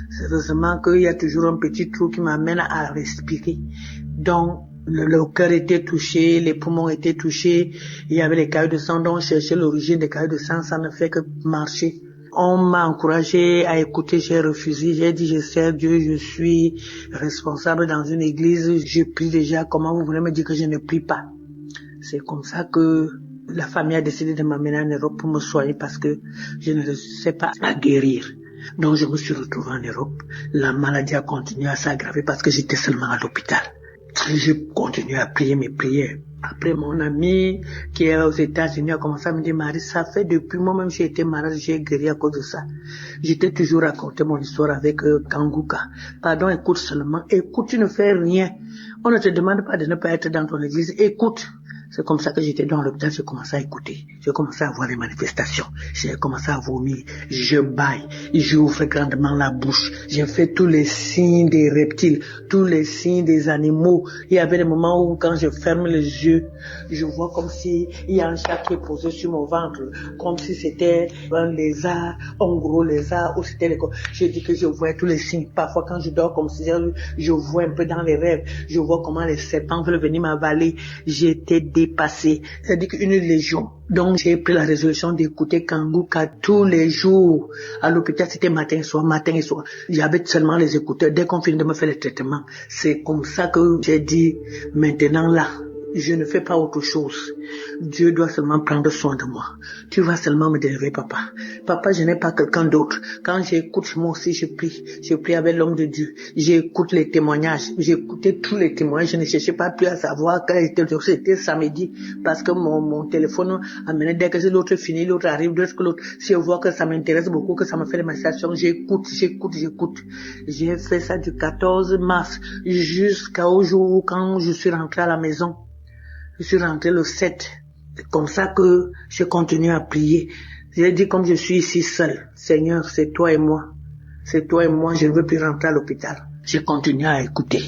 Sérieusement qu'il y a toujours un petit trou qui m'amène à respirer. Donc, le cœur était touché, les poumons étaient touchés, il y avait les caillots de sang, donc je cherchais l'origine des caillots de sang, ça ne fait que marcher. On m'a encouragé à écouter, j'ai refusé, j'ai dit je sers Dieu, je suis responsable dans une église, je prie déjà, comment vous voulez me dire que je ne prie pas? C'est comme ça que la famille a décidé de m'amener en Europe pour me soigner parce que je ne sais pas à guérir. Donc je me suis retrouvé en Europe, la maladie a continué à s'aggraver parce que j'étais seulement à l'hôpital. Je continue à prier mes prières. Après, mon ami qui est aux États-Unis a commencé à me dire, Marie, ça fait depuis moi-même j'ai été malade, j'ai guéri à cause de ça. J'étais toujours raconté mon histoire avec Kanguka. Pardon, écoute seulement. Écoute, tu ne fais rien. On ne te demande pas de ne pas être dans ton église. Écoute. C'est comme ça que j'étais dans l'hôpital, j'ai commencé à écouter. J'ai commencé à voir les manifestations. J'ai commencé à vomir. Je bâille. J'ouvre grandement la bouche. J'ai fait tous les signes des reptiles, tous les signes des animaux. Il y avait des moments où quand je ferme les yeux, je vois comme si il y a un chat qui est posé sur mon ventre, comme si c'était un lézard, un gros lézard, ou c'était je dis que je vois tous les signes. Parfois quand je dors comme si je vois un peu dans les rêves, je vois comment les serpents veulent venir m'avaler. J'étais dépassé, c'est-à-dire qu'une légion. Donc j'ai pris la résolution d'écouter Kanguka tous les jours. À l'hôpital, c'était matin et soir. J'avais seulement les écouteurs. Dès qu'on finit de me faire le traitement, c'est comme ça que j'ai dit, maintenant là, je ne fais pas autre chose. Dieu doit seulement prendre soin de moi. Tu vas seulement me délivrer, papa. Papa, je n'ai pas quelqu'un d'autre. Quand j'écoute, moi aussi, je prie. Je prie avec l'homme de Dieu. J'écoute les témoignages. J'écoutais tous les témoignages. Je ne cherchais pas plus à savoir quel était le jour. C'était samedi. Parce que mon téléphone amenait dès que l'autre finit, l'autre arrive, dès que l'autre. Si je vois que ça m'intéresse beaucoup, que ça me fait des manifestations, j'écoute. J'ai fait ça du 14 mars jusqu'au jour où quand je suis rentré à la maison. Je suis rentré le 7. C'est comme ça que je continue à prier. J'ai dit comme je suis ici seul, Seigneur, c'est toi et moi. C'est toi et moi, je ne veux plus rentrer à l'hôpital. J'ai continué à écouter.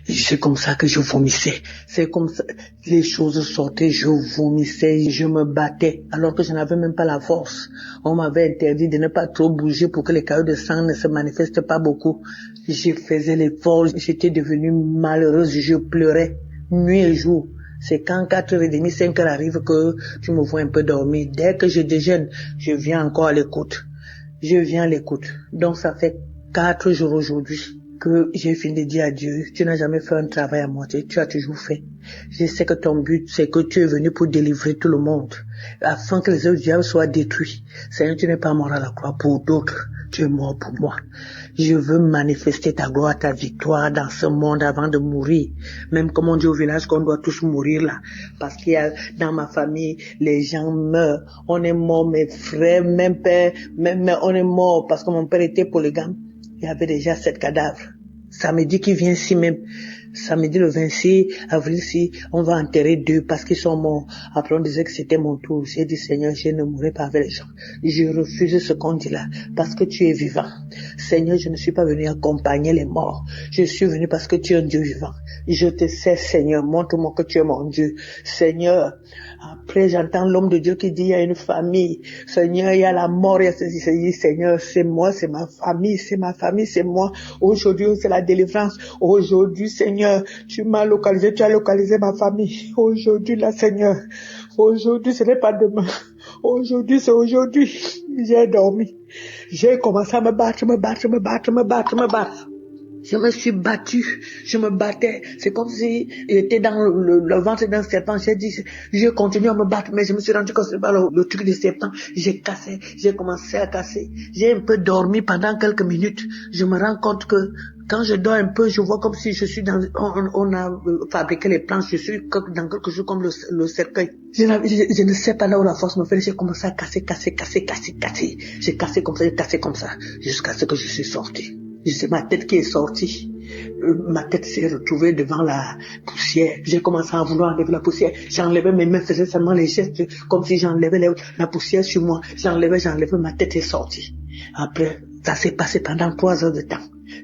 C'est comme ça que je vomissais. C'est comme ça, les choses sortaient, je vomissais, je me battais, alors que je n'avais même pas la force. On m'avait interdit de ne pas trop bouger pour que les caillots de sang ne se manifestent pas beaucoup. Je faisais l'effort, j'étais devenue malheureuse, je pleurais nuit et jour. C'est quand 4h30, 5h arrive que tu me vois un peu dormir. Dès que je déjeune, je viens encore à l'écoute. Donc ça fait 4 jours aujourd'hui que j'ai fini de dire à Dieu, tu n'as jamais fait un travail à moitié, tu as toujours fait. Je sais que ton but, c'est que tu es venu pour délivrer tout le monde, afin que les œuvres du diable soient détruits. Seigneur, tu n'es pas mort à la croix pour d'autres, tu es mort pour moi. Je veux manifester ta gloire, ta victoire dans ce monde avant de mourir. Même comme on dit au village qu'on doit tous mourir là. Parce qu'il y a dans ma famille, les gens meurent. On est mort, mes frères, même père, même mère, on est mort parce que mon père était polygame. Il y avait déjà 7 cadavres. Samedi qui vient ici même. Samedi le 26 avril, si on va enterrer 2 parce qu'ils sont morts. Après on disait que c'était mon tour. J'ai dit Seigneur, je ne mourrai pas avec les gens. Je refuse ce qu'on dit là parce que tu es vivant. Seigneur, je ne suis pas venu accompagner les morts. Je suis venu parce que tu es un Dieu vivant. Je te sais, Seigneur, montre-moi que tu es mon Dieu. Seigneur, après j'entends l'homme de Dieu qui dit il y a une famille. Seigneur, il y a la mort, il y a ceci. Seigneur, c'est moi, c'est ma famille, c'est moi. Aujourd'hui, c'est la délivrance. Aujourd'hui, Seigneur, tu m'as localisé, tu as localisé ma famille. Aujourd'hui, là, Seigneur. Aujourd'hui, ce n'est pas demain. Aujourd'hui, c'est aujourd'hui. J'ai dormi. J'ai commencé à me battre. Je me suis battue, je me battais. C'est comme si j'étais dans le ventre d'un serpent. J'ai continué à me battre, mais je me suis rendu compte que c'est pas le truc du serpent. J'ai commencé à casser. J'ai un peu dormi pendant quelques minutes. Je me rends compte que Quand je dors un peu, je vois comme si je suis on a fabriqué les planches, je suis dans quelque chose comme le cercueil. Je ne sais pas là où la force me fait, j'ai commencé à casser. J'ai cassé comme ça, jusqu'à ce que je suis sorti. C'est ma tête qui est sortie. Ma tête s'est retrouvée devant la poussière. J'ai commencé à vouloir enlever la poussière. J'enlevais mes mains, faisais seulement les gestes comme si j'enlevais la poussière sur moi. J'enlevais, ma tête est sortie. Après, ça s'est passé pendant 3 heures de temps.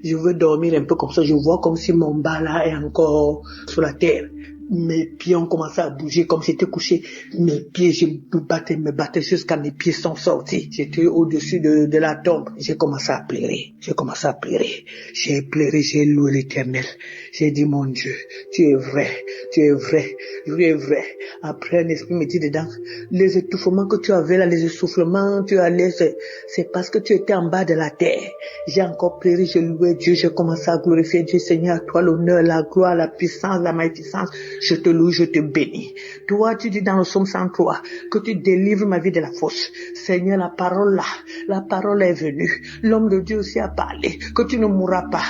Je veux dormir un peu comme ça. Je vois comme si mon bas là est encore sur la terre. Mes pieds ont commencé à bouger comme j'étais couché. Mes pieds, je me battais jusqu'à mes pieds sont sortis. J'étais au-dessus de la tombe. J'ai commencé à pleurer. J'ai pleuré, j'ai loué l'Éternel. J'ai dit, mon Dieu, tu es vrai. Après, un esprit me dit dedans, les étouffements que tu avais là, les essoufflements, c'est parce que tu étais en bas de la terre. J'ai encore pleuré, j'ai loué Dieu, j'ai commencé à glorifier Dieu. Seigneur, à toi l'honneur, la gloire, la puissance, la magnificence. Je te loue, je te bénis. Toi, tu dis dans le psaume 103 que tu délivres ma vie de la fosse. Seigneur, la parole est venue. L'homme de Dieu aussi a parlé que tu ne mourras pas.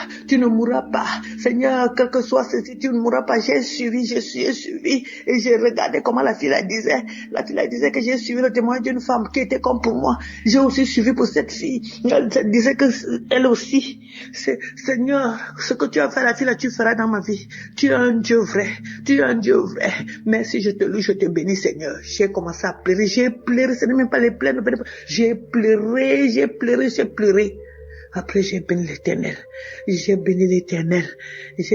Seigneur, quel que soit ceci, tu ne mourras pas. J'ai suivi et j'ai regardé comment la fille disait. La fille disait que j'ai suivi le témoignage d'une femme qui était comme pour moi. J'ai aussi suivi pour cette fille. Elle disait que elle aussi. Seigneur, ce que tu as fait à la fille là, tu feras dans ma vie. Tu es un Dieu vrai. Merci, je te loue, je te bénis, Seigneur. J'ai commencé à pleurer. J'ai pleuré, ce n'est même pas les pleurs. J'ai pleuré. Après, j'ai béni l'Éternel. J'ai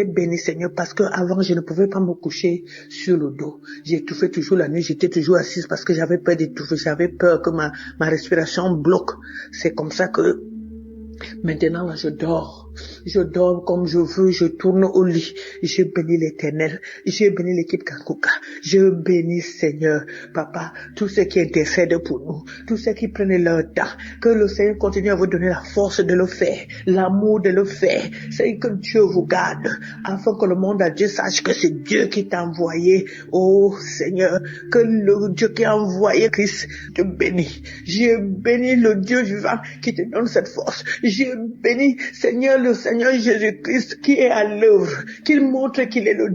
béni, Seigneur, parce que avant je ne pouvais pas me coucher sur le dos. J'étouffais toujours la nuit, j'étais toujours assise parce que j'avais peur d'étouffer, j'avais peur que ma respiration bloque. C'est comme ça que maintenant, là, je dors comme je veux, je tourne au lit. Je bénis l'Éternel, je bénis l'équipe Kanguka, je bénis Seigneur, Papa, tous ceux qui intercèdent pour nous, tous ceux qui prennent leur temps, que le Seigneur continue à vous donner la force de le faire, l'amour de le faire. C'est que Dieu vous garde, afin que le monde à Dieu sache que c'est Dieu qui t'a envoyé. Oh Seigneur, que le Dieu qui a envoyé Christ te bénit. Je bénis le Dieu vivant qui te donne cette force. Je bénis Seigneur, le Seigneur Jésus-Christ qui est à l'œuvre, qu'il montre qu'il est le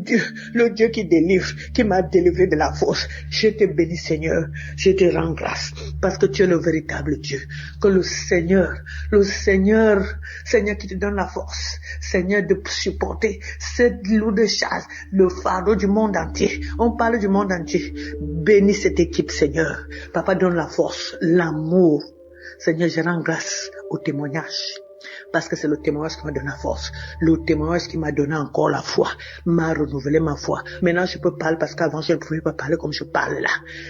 Dieu qui délivre, qui m'a délivré de la fosse. Je te bénis Seigneur, je te rends grâce, parce que tu es le véritable Dieu. Que le Seigneur qui te donne la force, Seigneur, de supporter cette lourde charge, le fardeau du monde entier. On parle du monde entier. Bénis cette équipe Seigneur. Papa, donne la force, l'amour. Seigneur, je rends grâce au témoignage. Parce que c'est le témoignage qui m'a donné la force, le témoignage qui m'a donné encore la foi, m'a renouvelé ma foi. Maintenant je peux parler parce qu'avant je ne pouvais pas parler comme je parle là.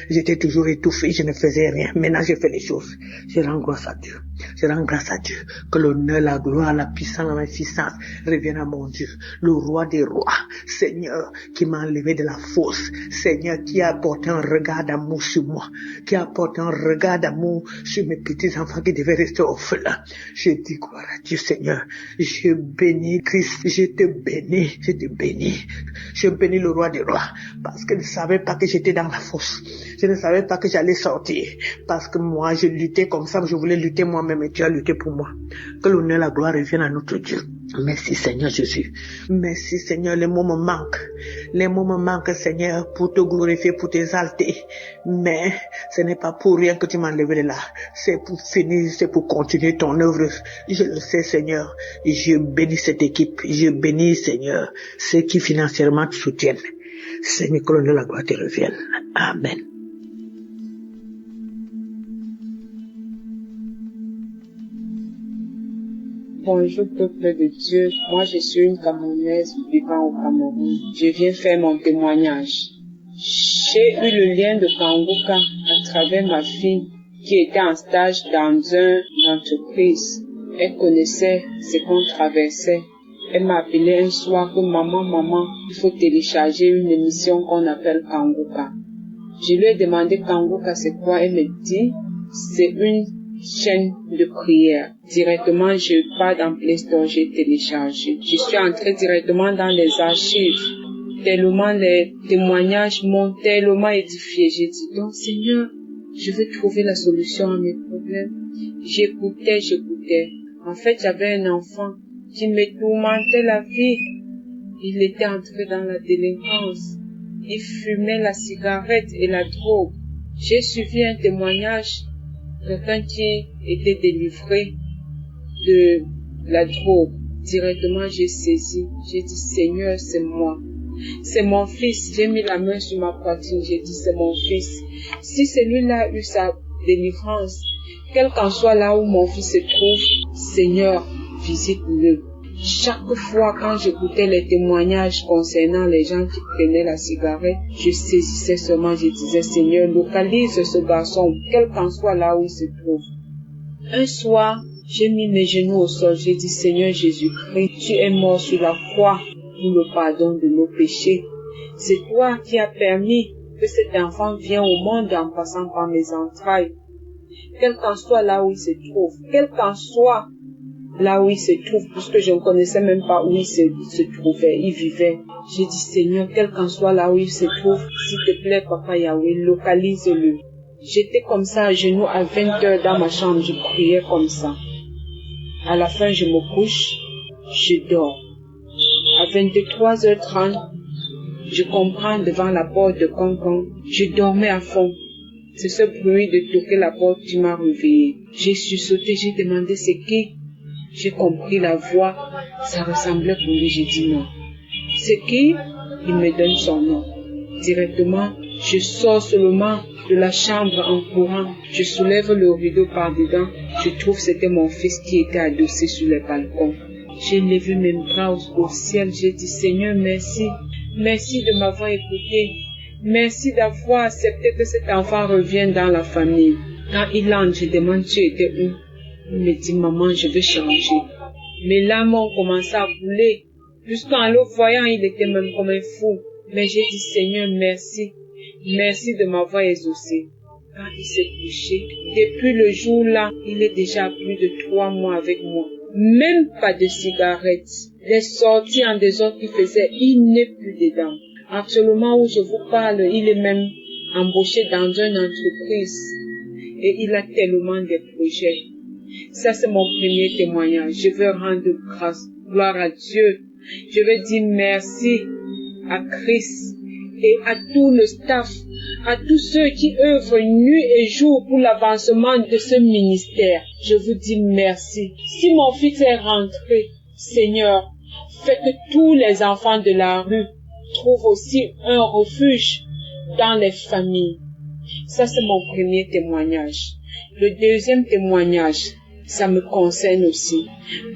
J'étais toujours étouffé, je ne faisais rien. Maintenant je fais les choses. Je rends grâce à Dieu. Que l'honneur, la gloire, la puissance, la magnificence reviennent à mon Dieu, le roi des rois, Seigneur, qui m'a enlevé de la fosse, Seigneur, qui a apporté un regard d'amour sur moi, qui a apporté un regard d'amour sur mes petits enfants qui devaient rester orphelins. Je dis gloire à Dieu, Seigneur. Je bénis Christ, je bénis le roi des rois, parce qu'il ne savait pas que j'étais dans la fosse. Je ne savais pas que j'allais sortir, parce que moi, je luttais comme ça, je voulais lutter moi-même et tu as lutté pour moi. Que l'honneur et la gloire reviennent à notre Dieu. Merci Seigneur Jésus. Merci Seigneur, les mots me manquent Seigneur, pour te glorifier, pour t'exalter. Mais ce n'est pas pour rien que tu m'as enlevé de là. C'est pour finir, c'est pour continuer ton œuvre. Je le sais Seigneur. Je bénis cette équipe. Je bénis Seigneur ceux qui financièrement te soutiennent. Seigneur, que l'honneur et la gloire te reviennent. Amen. Bonjour peuple de Dieu, moi je suis une Camerounaise vivant au Cameroun. Je viens faire mon témoignage. J'ai eu le lien de Kanguka à travers ma fille qui était en stage dans une entreprise. Elle connaissait ce qu'on traversait. Elle m'a appelé un soir que maman, il faut télécharger une émission qu'on appelle Kanguka. Je lui ai demandé Kanguka c'est quoi, elle me dit c'est une chaîne de prière. Directement, je pars dans Play Store, j'ai téléchargé. Je suis entrée directement dans les archives. Tellement les témoignages m'ont tellement édifié. J'ai dit, donc Seigneur, je veux trouver la solution à mes problèmes. J'écoutais. En fait, j'avais un enfant qui me tourmentait la vie. Il était entré dans la délinquance. Il fumait la cigarette et la drogue. J'ai suivi un témoignage de quelqu'un qui était délivré de la drogue. Directement, j'ai saisi. J'ai dit, Seigneur, c'est moi. C'est mon fils. J'ai mis la main sur ma poitrine. J'ai dit, c'est mon fils. Si celui-là a eu sa délivrance, quel qu'en soit là où mon fils se trouve, Seigneur, visite-le. Chaque fois quand j'écoutais les témoignages concernant les gens qui prenaient la cigarette, je saisissais seulement, je disais, Seigneur, localise ce garçon, quel qu'en soit là où il se trouve. Un soir, j'ai mis mes genoux au sol, j'ai dit, Seigneur Jésus-Christ, tu es mort sur la croix pour le pardon de nos péchés. C'est toi qui as permis que cet enfant vienne au monde en passant par mes entrailles. Quel qu'en soit là où il se trouve, quel qu'en soit là où il se trouve, puisque je ne connaissais même pas où il se trouvait, il vivait. J'ai dit, Seigneur, quel qu'en soit là où il se trouve, s'il te plaît, Papa Yahweh, localise-le. J'étais comme ça, à genoux, à 20 heures dans ma chambre, je priais comme ça. À la fin, je me couche, je dors. À 23h30, je comprends devant la porte de Cancan, je dormais à fond. C'est ce bruit de toquer la porte qui m'a réveillé. J'ai sursauté, j'ai demandé c'est qui. J'ai compris la voix, ça ressemblait pour lui, j'ai dit non. C'est qui? Il me donne son nom. Directement, je sors seulement de la chambre en courant. Je soulève le rideau par dedans. Je trouve que c'était mon fils qui était adossé sur le balcon. J'ai levé mes bras au ciel. J'ai dit Seigneur, merci. Merci de m'avoir écouté. Merci d'avoir accepté que cet enfant revienne dans la famille. Quand il entre, je demande tu étais où? Il me dit maman, je veux changer. Mes larmes ont commencé à couler. Jusqu'en le voyant, il était même comme un fou. Mais j'ai dit Seigneur, merci. Merci de m'avoir exaucé. Quand il s'est couché, depuis le jour-là, il est déjà à plus de 3 mois avec moi. Même pas de cigarette. Les sorties en désordre qu'il faisait, il n'est plus dedans. Actuellement où je vous parle, il est même embauché dans une entreprise. Et il a tellement de projets. Ça, c'est mon premier témoignage. Je veux rendre grâce, gloire à Dieu. Je veux dire merci à Christ et à tout le staff, à tous ceux qui œuvrent nuit et jour pour l'avancement de ce ministère. Je vous dis merci. Si mon fils est rentré, Seigneur, fais que tous les enfants de la rue trouvent aussi un refuge dans les familles. Ça, c'est mon premier témoignage. Le deuxième témoignage, ça me concerne aussi.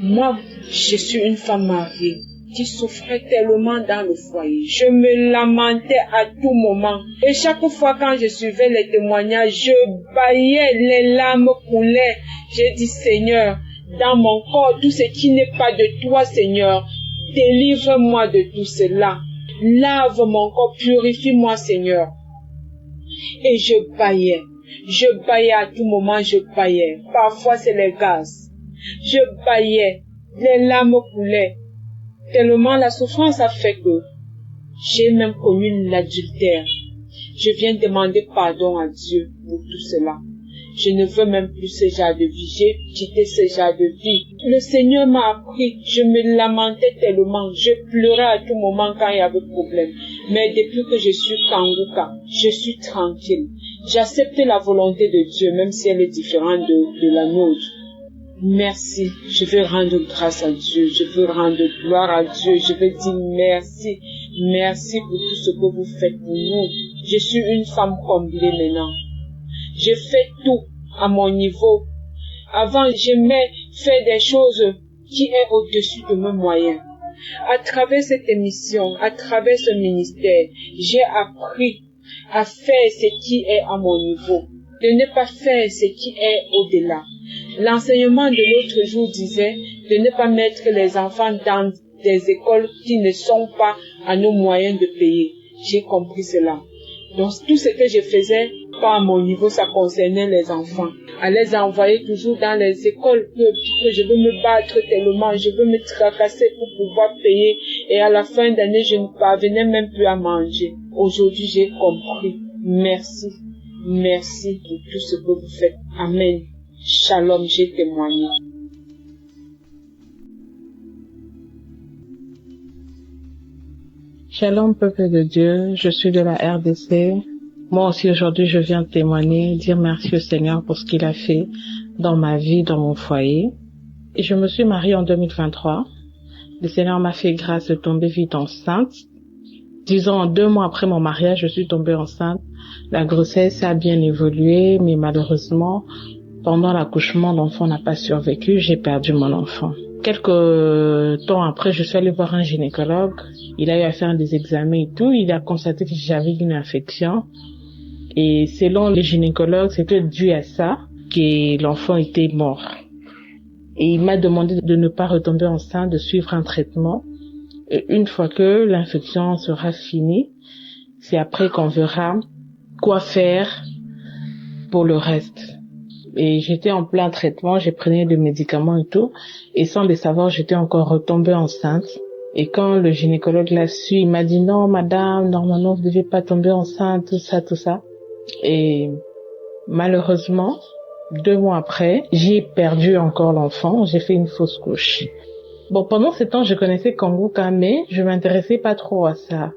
Moi, je suis une femme mariée qui souffrait tellement dans le foyer. Je me lamentais à tout moment. Et chaque fois quand je suivais les témoignages, je bâillais, les larmes coulaient. J'ai dit, Seigneur, dans mon corps, tout ce qui n'est pas de toi, Seigneur, délivre-moi de tout cela. Lave mon corps, purifie-moi, Seigneur. Et je bâillais. Je bâillais à tout moment, je bâillais. Parfois, c'est les gaz. Je bâillais. Les larmes coulaient. Tellement la souffrance a fait que j'ai même commis l'adultère. Je viens demander pardon à Dieu pour tout cela. Je ne veux même plus ce genre de vie. J'ai quitté ce genre de vie. Le Seigneur m'a appris. Je me lamentais tellement. Je pleurais à tout moment quand il y avait problème. Mais depuis que je suis Kanguka, je suis tranquille. J'accepte la volonté de Dieu, même si elle est différente de la nôtre. Merci. Je veux rendre grâce à Dieu. Je veux rendre gloire à Dieu. Je veux dire merci. Merci pour tout ce que vous faites pour nous. Je suis une femme comblée maintenant. Je fais tout à mon niveau. Avant, j'aimais faire des choses qui est au-dessus de mes moyens. À travers cette émission, à travers ce ministère, j'ai appris à faire ce qui est à mon niveau, de ne pas faire ce qui est au-delà. L'enseignement de l'autre jour disait de ne pas mettre les enfants dans des écoles qui ne sont pas à nos moyens de payer. J'ai compris cela. Donc tout ce que je faisais, pas à mon niveau, ça concernait les enfants. À les envoyer toujours dans les écoles que je veux me battre tellement, je veux me tracasser pour pouvoir payer. Et à la fin d'année, je ne parvenais même plus à manger. Aujourd'hui, j'ai compris. Merci. Merci pour tout ce que vous faites. Amen. Shalom, j'ai témoigné. Shalom, peuple de Dieu, je suis de la RDC. Moi aussi aujourd'hui je viens témoigner, dire merci au Seigneur pour ce qu'il a fait dans ma vie, dans mon foyer. Et je me suis mariée en 2023. Le Seigneur m'a fait grâce de tomber vite enceinte. Disons, 2 mois après mon mariage, je suis tombée enceinte. La grossesse a bien évolué, mais malheureusement, pendant l'accouchement, l'enfant n'a pas survécu, j'ai perdu mon enfant. Quelques temps après, je suis allée voir un gynécologue. Il a eu à faire des examens et tout. Il a constaté que j'avais une infection. Et selon les gynécologues, c'était dû à ça que l'enfant était mort. Et il m'a demandé de ne pas retomber enceinte, de suivre un traitement. Et une fois que l'infection sera finie, c'est après qu'on verra quoi faire pour le reste. Et j'étais en plein traitement, j'ai pris des médicaments et tout. Et sans le savoir, j'étais encore retombée enceinte. Et quand le gynécologue l'a su, il m'a dit non, madame, normalement, vous ne devez pas tomber enceinte, tout ça. Et malheureusement, 2 mois après, j'ai perdu encore l'enfant, j'ai fait une fausse couche. Bon, pendant ce temps, je connaissais Kanguka, mais je m'intéressais pas trop à ça.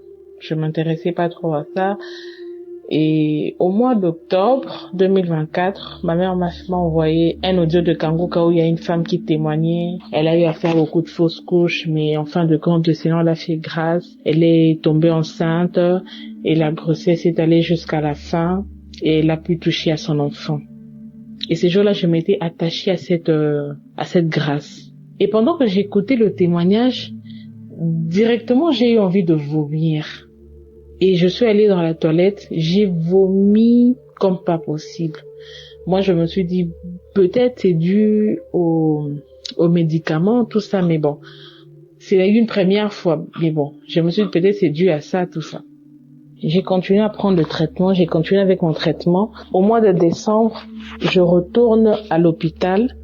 Et au mois d'octobre 2024, ma mère m'a envoyé un audio de Kanguka où il y a une femme qui témoignait. Elle a eu à faire beaucoup de fausses couches, mais en fin de compte, le Seigneur l'a fait grâce. Elle est tombée enceinte et la grossesse est allée jusqu'à la fin et elle a pu toucher à son enfant. Et ce jour-là, je m'étais attachée à cette grâce. Et pendant que j'écoutais le témoignage, directement, j'ai eu envie de vomir. Et je suis allée dans la toilette, j'ai vomi comme pas possible. Moi, je me suis dit, peut-être c'est dû aux médicaments, tout ça, mais bon. C'est une première fois, mais bon. Je me suis dit, peut-être c'est dû à ça, tout ça. J'ai continué à prendre le traitement, j'ai continué avec mon traitement. Au mois de décembre, je retourne à l'hôpital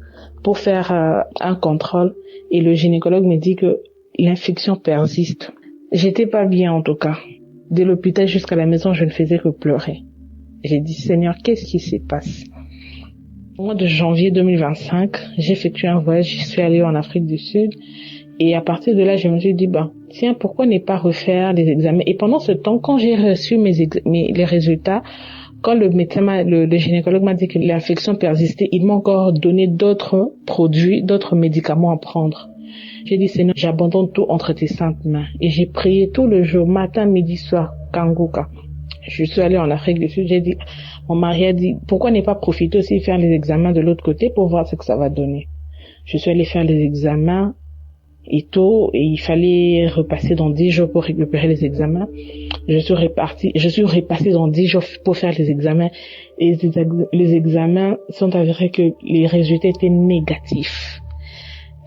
pour faire un contrôle et le gynécologue me dit que l'infection persiste. J'étais pas bien en tout cas. De l'hôpital jusqu'à la maison, je ne faisais que pleurer. J'ai dit, Seigneur, qu'est-ce qui se passe? Au mois de janvier 2025, j'ai effectué un voyage, je suis allée en Afrique du Sud. Et à partir de là, je me suis dit, tiens, pourquoi ne pas refaire les examens? Et pendant ce temps, quand j'ai reçu les résultats, quand le gynécologue m'a dit que l'infection persistait, il m'a encore donné d'autres produits, d'autres médicaments à prendre. J'ai dit, Seigneur, j'abandonne tout entre tes saintes mains. Et j'ai prié tout le jour, matin, midi, soir, Kanguka. Je suis allée en Afrique du Sud, j'ai dit, mon mari a dit, pourquoi ne pas profiter aussi de faire les examens de l'autre côté pour voir ce que ça va donner? Je suis allée faire les examens et tout, et il fallait repasser dans 10 jours pour récupérer les examens. Je suis repassée dans 10 jours pour faire les examens, et les examens sont avérés que les résultats étaient négatifs.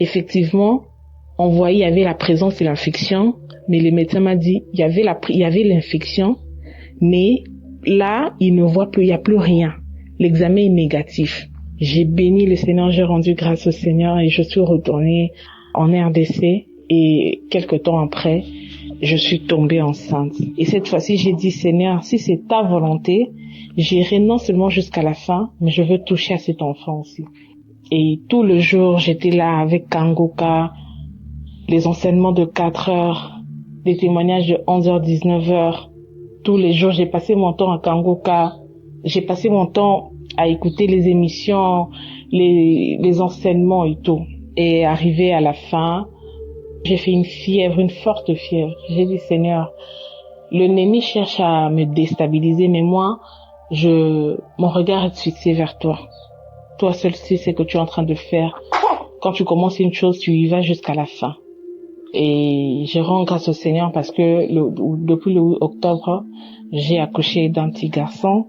Effectivement, on voyait, il y avait la présence de l'infection, mais le médecin m'a dit, il y avait l'infection, mais là, il ne voit plus, il n'y a plus rien. L'examen est négatif. J'ai béni le Seigneur, j'ai rendu grâce au Seigneur et je suis retournée en RDC et quelque temps après, je suis tombée enceinte. Et cette fois-ci, j'ai dit, Seigneur, si c'est ta volonté, j'irai non seulement jusqu'à la fin, mais je veux toucher à cet enfant aussi. Et tout le jour, j'étais là avec Kanguka, les enseignements de 4 heures, des témoignages de 11h, 19h. Tous les jours, j'ai passé mon temps à Kanguka. J'ai passé mon temps à écouter les émissions, les enseignements et tout. Et arrivé à la fin, j'ai fait une forte fièvre. J'ai dit, Seigneur, l'ennemi cherche à me déstabiliser, mais moi, mon regard est fixé vers toi. Toi seul sais ce que tu es en train de faire. Quand tu commences une chose, tu y vas jusqu'à la fin. Et je rends grâce au Seigneur parce que depuis le 8 octobre, j'ai accouché d'un petit garçon,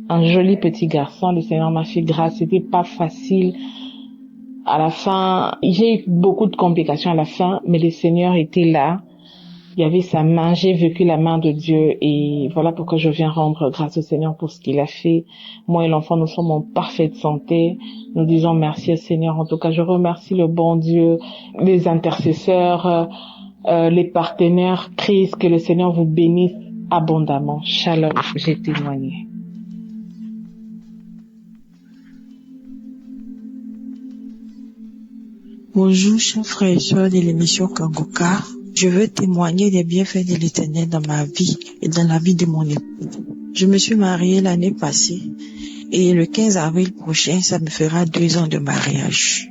un joli petit garçon. Le Seigneur m'a fait grâce. C'était pas facile. À la fin, j'ai eu beaucoup de complications à la fin, mais le Seigneur était là. Il y avait sa main, j'ai vécu la main de Dieu et voilà pourquoi je viens rendre grâce au Seigneur pour ce qu'il a fait. Moi et l'enfant, nous sommes en parfaite santé. Nous disons merci au Seigneur. En tout cas, je remercie le bon Dieu, les intercesseurs, les partenaires. Christ, que le Seigneur vous bénisse abondamment. Shalom, j'ai témoigné. Bonjour, chers frères et sœurs de l'émission Kanguka. Je veux témoigner des bienfaits de l'Éternel dans ma vie et dans la vie de mon époux. Je me suis mariée l'année passée et le 15 avril prochain, ça me fera 2 ans de mariage.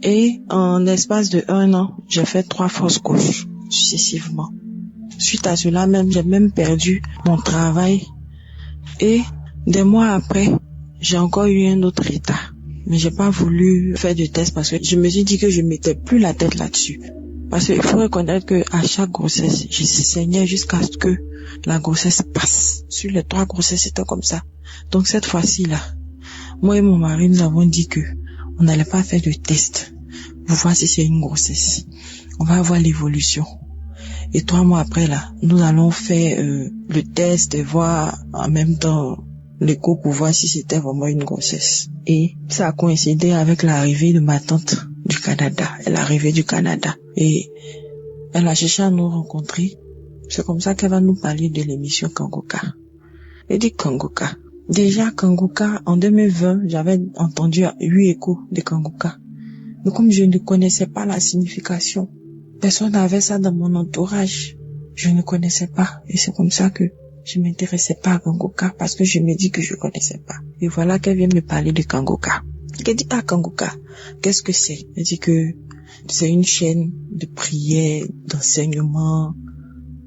Et en l'espace de 1 an, j'ai fait 3 fausses couches successivement. Suite à cela même, j'ai même perdu mon travail. Et des mois après, j'ai encore eu un autre état. Mais j'ai pas voulu faire de test parce que je me suis dit que je mettais plus la tête là-dessus. Parce qu'il faut reconnaître que à chaque grossesse, je saignais jusqu'à ce que la grossesse passe. Sur les 3 grossesses, c'était comme ça. Donc cette fois-ci là, moi et mon mari, nous avons dit que on n'allait pas faire de test pour voir si c'est une grossesse. On va voir l'évolution. Et 3 mois après là, nous allons faire le test et voir en même temps l'écho pour voir si c'était vraiment une grossesse. Et ça a coïncidé avec l'arrivée de ma tante du Canada. Elle est arrivée du Canada. Et elle a cherché à nous rencontrer. C'est comme ça qu'elle va nous parler de l'émission Kangoka. Elle dit Kangoka. Déjà Kangoka, en 2020, j'avais entendu 8 échos de Kangoka. Mais comme je ne connaissais pas la signification, personne n'avait ça dans mon entourage. Je ne connaissais pas. Et c'est comme ça que je m'intéressais pas à Kangoka parce que je me dis que je connaissais pas. Et voilà qu'elle vient me parler de Kangoka. Elle dit, Kangoka, qu'est-ce que c'est? Elle dit que c'est une chaîne de prière, d'enseignement.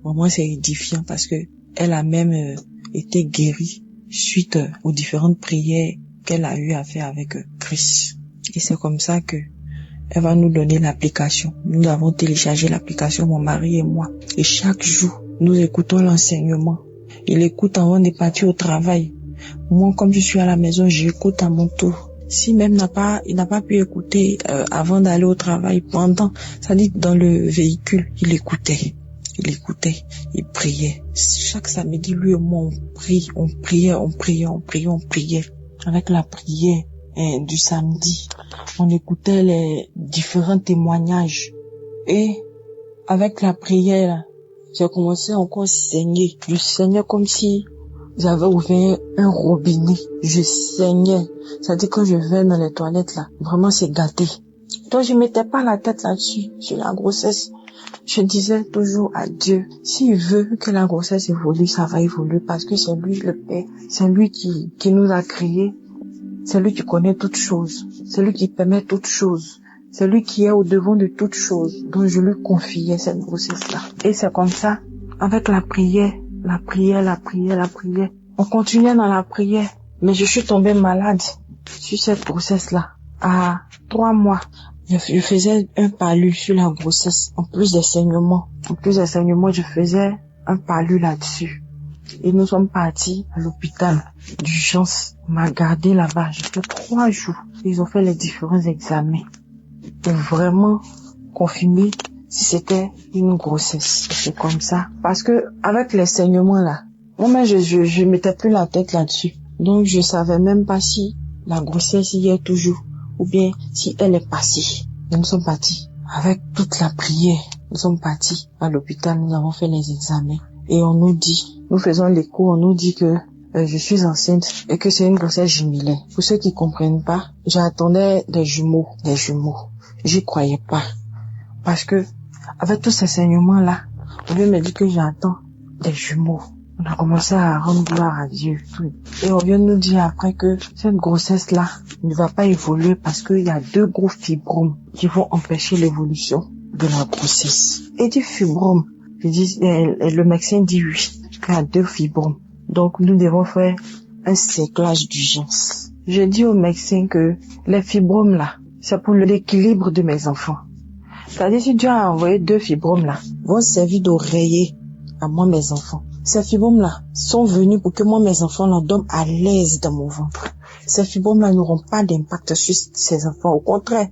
Vraiment, c'est édifiant parce que elle a même été guérie suite aux différentes prières qu'elle a eu à faire avec Christ. Et c'est comme ça que elle va nous donner l'application. Nous avons téléchargé l'application, mon mari et moi. Et chaque jour, nous écoutons l'enseignement. Il écoute avant de partir au travail. Moi, comme je suis à la maison, j'écoute à mon tour. Si même il n'a pas pu écouter avant d'aller au travail, pendant, ça dit dans le véhicule, il écoutait, il priait. Chaque samedi, lui et moi, on priait. Avec la prière du samedi, on écoutait les différents témoignages. Et avec la prière, j'ai commencé encore à saigner. Je saignais comme si j'avais ouvert un robinet. Je saignais. C'est-à-dire quand je vais dans les toilettes là, vraiment c'est gâté. Donc je mettais pas la tête là-dessus, sur la grossesse. Je disais toujours à Dieu, s'il veut que la grossesse évolue, ça va évoluer parce que c'est lui le Père. C'est lui qui nous a créés. C'est lui qui connaît toutes choses. C'est lui qui permet toutes choses. C'est lui qui est au devant de toutes choses. Donc je lui confiais cette grossesse-là. Et c'est comme ça, avec la prière. On continuait dans la prière. Mais je suis tombée malade sur cette grossesse-là. À 3 mois, je faisais un palu sur la grossesse. En plus des saignements, je faisais un palu là-dessus. Et nous sommes partis à l'hôpital d'urgence. On m'a gardé là-bas. J'ai fait 3 jours. Ils ont fait les différents examens pour vraiment confirmer si c'était une grossesse. C'est comme ça. Parce que avec les saignements là, moi je mettais plus la tête là-dessus. Donc je savais même pas si la grossesse y est toujours ou bien si elle est passée. Nous sommes partis avec toute la prière. Nous sommes partis à l'hôpital. Nous avons fait les examens et on nous dit, nous faisons l'écho, on nous dit que je suis enceinte et que c'est une grossesse jumelée. Pour ceux qui comprennent pas, j'attendais des jumeaux. J'y croyais pas. Parce que, avec tous ces saignements-là, on vient me dire que j'attends des jumeaux. On a commencé à rendre gloire à Dieu. Et on vient nous dire après que cette grossesse-là ne va pas évoluer parce qu'il y a 2 gros fibromes qui vont empêcher l'évolution de la grossesse. Et du fibrome, le médecin dit oui, qu'il y a 2 fibromes. Donc nous devons faire un séclage d'urgence. Je dis au médecin que les fibromes là, c'est pour l'équilibre de mes enfants. C'est-à-dire si Dieu a envoyé 2 fibromes là, vont servir d'oreiller à moi mes enfants. Ces fibromes là sont venus pour que moi mes enfants là dorment à l'aise dans mon ventre. Ces fibromes là n'auront pas d'impact sur ces enfants. Au contraire,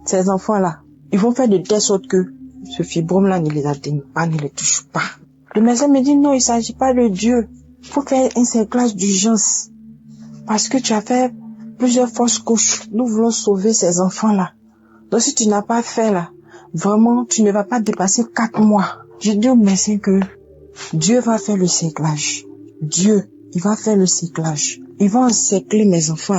ces enfants là, ils vont faire de telle sorte que ce fibrome là ne les atteigne pas, ne les touche pas. Le médecin me dit non, il s'agit pas de Dieu. Faut faire un séclage d'urgence. Parce que tu as fait plusieurs fausses couches. Nous voulons sauver ces enfants-là. Donc si tu n'as pas fait là, vraiment, tu ne vas pas dépasser 4 mois. Je dis au médecin que Dieu va faire le séclage. Dieu, il va faire le séclage. Il va encercler mes enfants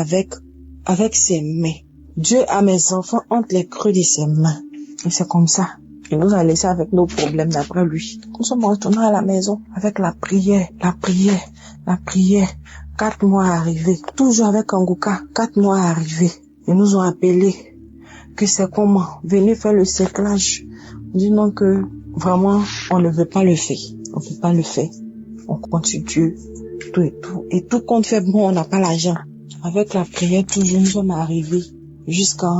avec ses mains. Dieu a mes enfants entre les creux de ses mains. Et c'est comme ça. Il nous a laissés avec nos problèmes d'après lui. Nous sommes retournés à la maison avec la prière. 4 mois arrivés. Toujours avec Kanguka. 4 mois arrivés. Ils nous ont appelés. Que c'est comment? Venez faire le cerclage. Disons que vraiment, on ne veut pas le faire. On ne peut pas le faire. On continue tout et tout. Et tout compte fait, bon, on n'a pas l'argent. Avec la prière, toujours, nous sommes arrivés jusqu'à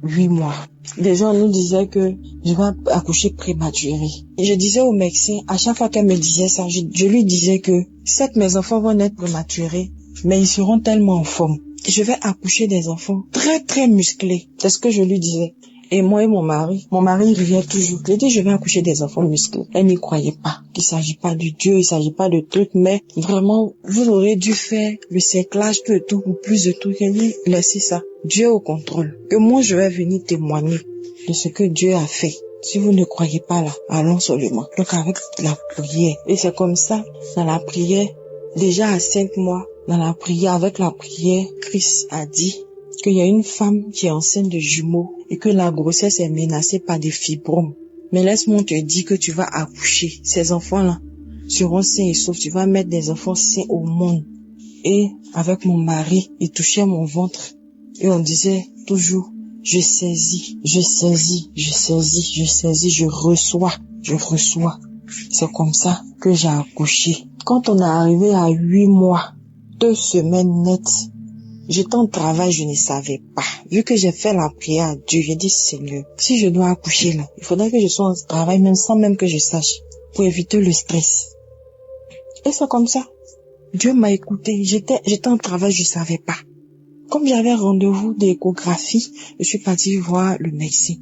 8 mois. Les gens nous disaient que je vais accoucher prématuré. Et je disais au médecin, à chaque fois qu'elle me disait ça, je lui disais que certes mes enfants vont naître prématurés, mais ils seront tellement en forme. Je vais accoucher des enfants très très musclés. C'est ce que je lui disais. Et moi et mon mari riait toujours. Je dis, je vais accoucher des enfants musclés. Elle n'y croyait pas. Il s'agit pas de Dieu, il s'agit pas de trucs, mais vraiment, vous aurez dû faire le cerclage, tout et tout, ou plus de tout. J'ai dit, laissez ça. Dieu est au contrôle. Que moi, je vais venir témoigner de ce que Dieu a fait. Si vous ne croyez pas là, allons seulement. Donc avec la prière. Et c'est comme ça, dans la prière, déjà à 5 mois, avec la prière, Christ a dit qu'il y a une femme qui est enceinte de jumeaux et que la grossesse est menacée par des fibromes. Mais laisse-moi te dire que tu vas accoucher. Ces enfants-là seront sains et saufs. Tu vas mettre des enfants sains au monde. Et avec mon mari, il touchait mon ventre. Et on disait toujours, je saisis, je reçois. C'est comme ça que j'ai accouché. Quand on est arrivé à 8 mois, 2 semaines nettes, j'étais en travail, je ne savais pas. Vu que j'ai fait la prière à Dieu, j'ai dit, Seigneur, si je dois accoucher là, il faudrait que je sois en travail, même sans même que je sache, pour éviter le stress. Et c'est comme ça. Dieu m'a écouté. J'étais en travail, je savais pas. Comme j'avais rendez-vous d'échographie, je suis partie voir le médecin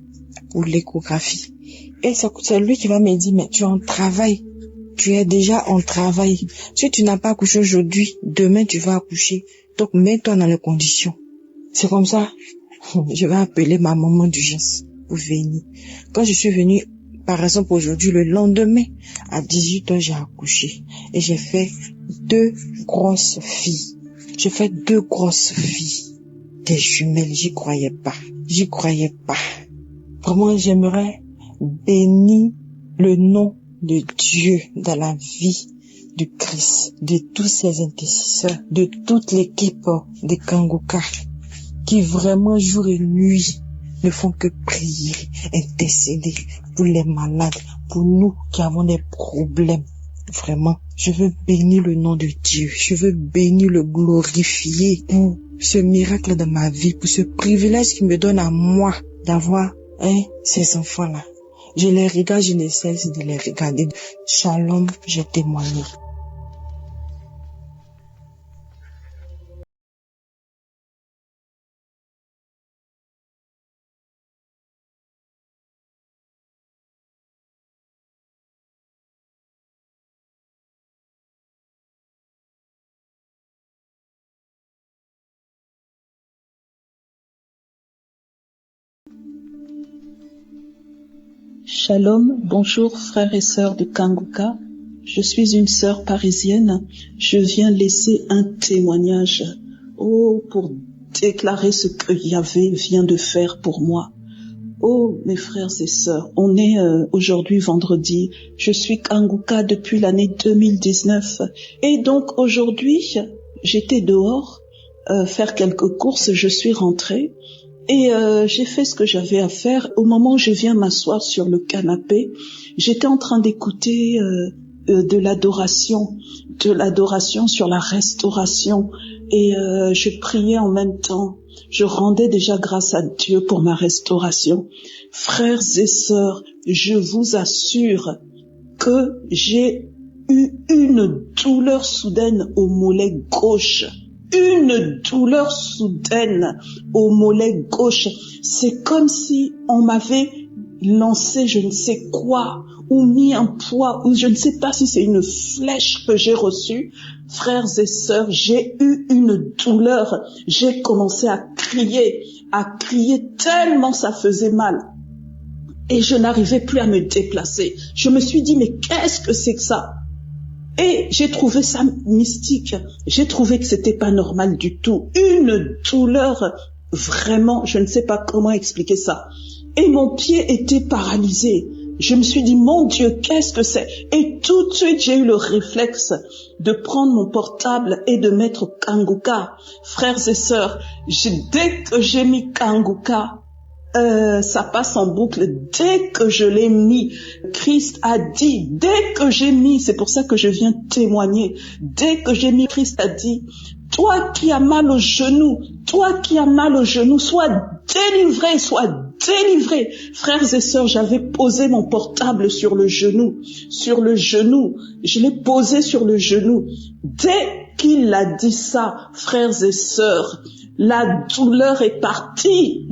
pour l'échographie. Et c'est lui qui va me dire, mais tu es en travail. Tu es déjà en travail. Si tu n'as pas accouché aujourd'hui, demain tu vas accoucher. Donc mets-toi dans les conditions. C'est comme ça. Je vais appeler ma maman d'urgence pour venir. Quand je suis venue, par exemple aujourd'hui, le lendemain, à 18h, j'ai accouché. Et j'ai fait 2 grosses filles. Des jumelles, j'y croyais pas. Vraiment, j'aimerais bénir le nom de Dieu dans la vie de Christ, de tous ses intercesseurs, de toute l'équipe de Kanguka, qui vraiment jour et nuit ne font que prier, intercéder pour les malades, pour nous qui avons des problèmes. Vraiment, je veux bénir le nom de Dieu, je veux bénir le glorifier pour ce miracle dans ma vie, pour ce privilège qu'il me donne à moi d'avoir ces enfants-là. Je les regarde, je ne cesse de les regarder. Shalom, je témoigne. Shalom, bonjour frères et sœurs de Kanguka. Je suis une sœur parisienne. Je viens laisser un témoignage pour déclarer ce que Yahvé vient de faire pour moi. Oh, mes frères et sœurs, on est aujourd'hui vendredi. Je suis Kanguka depuis l'année 2019. Et donc aujourd'hui, j'étais dehors faire quelques courses. Je suis rentrée. Et j'ai fait ce que j'avais à faire. Au moment où je viens m'asseoir sur le canapé, j'étais en train d'écouter de l'adoration sur la restauration. Et je priais en même temps. Je rendais déjà grâce à Dieu pour ma restauration. Frères et sœurs, je vous assure que j'ai eu une douleur soudaine au mollet gauche. Une douleur soudaine au mollet gauche. C'est comme si on m'avait lancé je ne sais quoi, ou mis un poids, ou je ne sais pas si c'est une flèche que j'ai reçue. Frères et sœurs, j'ai eu une douleur. J'ai commencé à crier tellement ça faisait mal. Et je n'arrivais plus à me déplacer. Je me suis dit, mais qu'est-ce que c'est que ça? Et j'ai trouvé ça mystique. J'ai trouvé que c'était pas normal du tout. Une douleur, vraiment, je ne sais pas comment expliquer ça. Et mon pied était paralysé. Je me suis dit, mon Dieu, qu'est-ce que c'est? Et tout de suite, j'ai eu le réflexe de prendre mon portable et de mettre Kanguka. Frères et sœurs, dès que j'ai mis Kanguka, ça passe en boucle. Dès que je l'ai mis, Christ a dit, dès que j'ai mis, c'est pour ça que je viens témoigner, dès que j'ai mis, Christ a dit, toi qui as mal au genou, sois délivré, sois délivré. Frères et sœurs, j'avais posé mon portable sur le genou, je l'ai posé sur le genou. Dès qu'il a dit ça, frères et sœurs, la douleur est partie.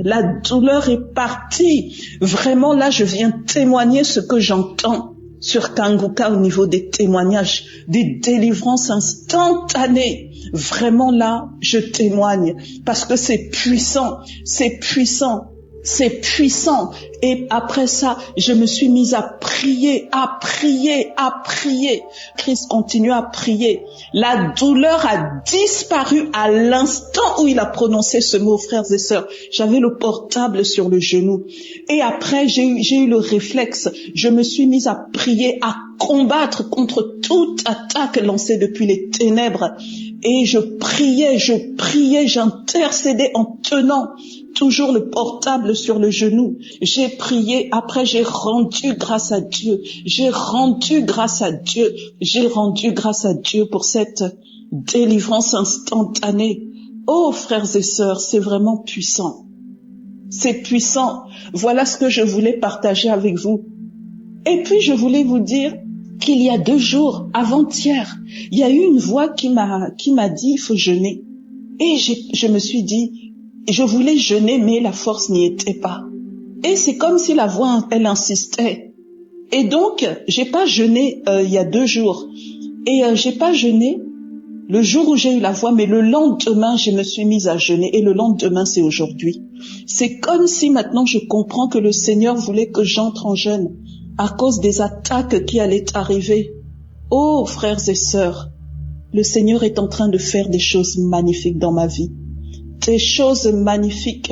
Vraiment, là, je viens témoigner ce que j'entends sur Kanguka au niveau des témoignages, des délivrances instantanées. Vraiment, là, je témoigne parce que c'est puissant. Et après ça, je me suis mise à prier. Christ continue à prier. La douleur a disparu à l'instant où il a prononcé ce mot, frères et sœurs. J'avais le portable sur le genou. Et après, j'ai eu le réflexe. Je me suis mise à prier, à combattre contre toute attaque lancée depuis les ténèbres. Et je priais, j'intercédais en tenant toujours le portable sur le genou. J'ai prié, après j'ai rendu grâce à Dieu. J'ai rendu grâce à Dieu pour cette délivrance instantanée. Oh, frères et sœurs, c'est vraiment puissant. C'est puissant. Voilà ce que je voulais partager avec vous. Et puis, je voulais vous dire qu'il y a 2 jours, avant-hier, il y a eu une voix qui m'a dit, il faut jeûner. Et je me suis dit, je voulais jeûner, mais la force n'y était pas. Et c'est comme si la voix, elle insistait. Et donc, j'ai pas jeûné il y a 2 jours. Et j'ai pas jeûné le jour où j'ai eu la voix, mais le lendemain, je me suis mise à jeûner. Et le lendemain, c'est aujourd'hui. C'est comme si maintenant je comprends que le Seigneur voulait que j'entre en jeûne à cause des attaques qui allaient arriver. Oh, frères et sœurs, le Seigneur est en train de faire des choses magnifiques dans ma vie. Des choses magnifiques.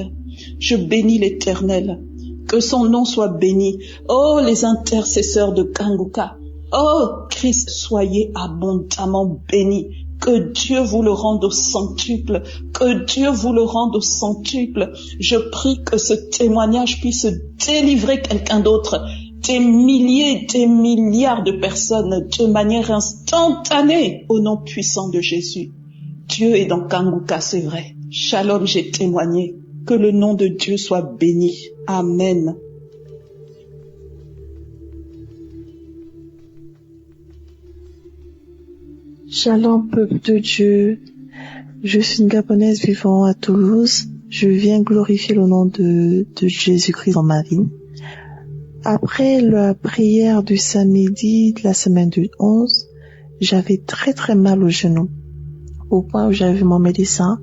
Je bénis l'Éternel. Que son nom soit béni. Oh, les intercesseurs de Kanguka. Oh, Christ, soyez abondamment bénis. Que Dieu vous le rende au centuple. Que Dieu vous le rende au centuple. Je prie que ce témoignage puisse délivrer quelqu'un d'autre. Des milliers, des milliards de personnes de manière instantanée au nom puissant de Jésus. Dieu est dans Kanguka, c'est vrai. Shalom, j'ai témoigné. Que le nom de Dieu soit béni. Amen. Shalom, peuple de Dieu. Je suis une Gabonaise vivant à Toulouse. Je viens glorifier le nom de Jésus-Christ dans ma vie. Après la prière du samedi de la semaine du 11, j'avais très très mal au genou. Au point où j'avais mon médecin,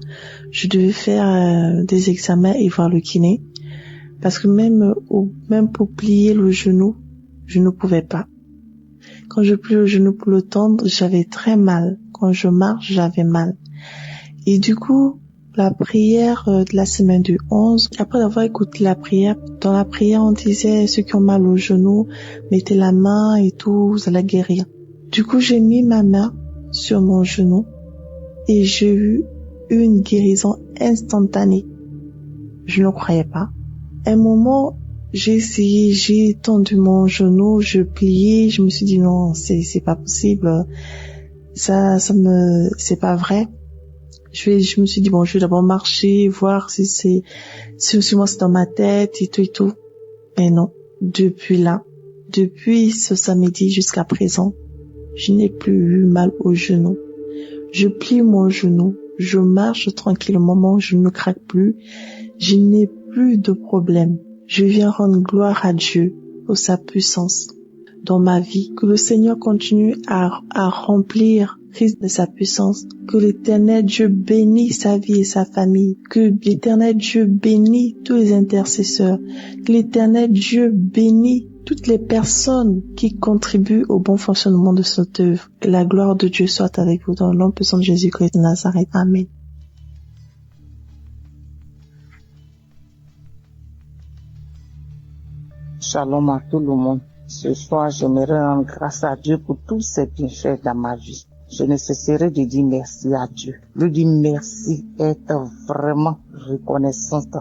je devais faire des examens et voir le kiné. Parce que même pour plier le genou, je ne pouvais pas. Quand je plie le genou pour le tendre, j'avais très mal. Quand je marche, j'avais mal. Et du coup, la prière de la semaine du 11, après avoir écouté la prière, dans la prière, on disait ceux qui ont mal au genou, mettez la main et tout, vous allez guérir. Du coup, j'ai mis ma main sur mon genou et j'ai eu une guérison instantanée. Je ne croyais pas. À un moment, j'ai essayé, j'ai tendu mon genou, je pliais, je me suis dit non, c'est pas possible. C'est pas vrai. Je me suis dit bon, je vais d'abord marcher, voir si moi c'est dans ma tête et tout. Mais non, depuis ce samedi jusqu'à présent, je n'ai plus eu mal au genou. Je plie mon genou, je marche tranquillement, mon genou ne craque plus, je n'ai plus de problème. Je viens rendre gloire à Dieu pour sa puissance dans ma vie. Que le Seigneur continue à remplir Christ de sa puissance. Que l'Éternel Dieu bénisse sa vie et sa famille. Que l'Éternel Dieu bénisse tous les intercesseurs. Que l'Éternel Dieu bénisse toutes les personnes qui contribuent au bon fonctionnement de cette œuvre. Que la gloire de Dieu soit avec vous dans le nom puissant de Jésus-Christ de Nazareth. Amen. Shalom à tout le monde. Ce soir, j'aimerais rendre grâce à Dieu pour tous ses bienfaits dans ma vie. Je ne cesserai de dire merci à Dieu. Lui dire merci, être vraiment reconnaissante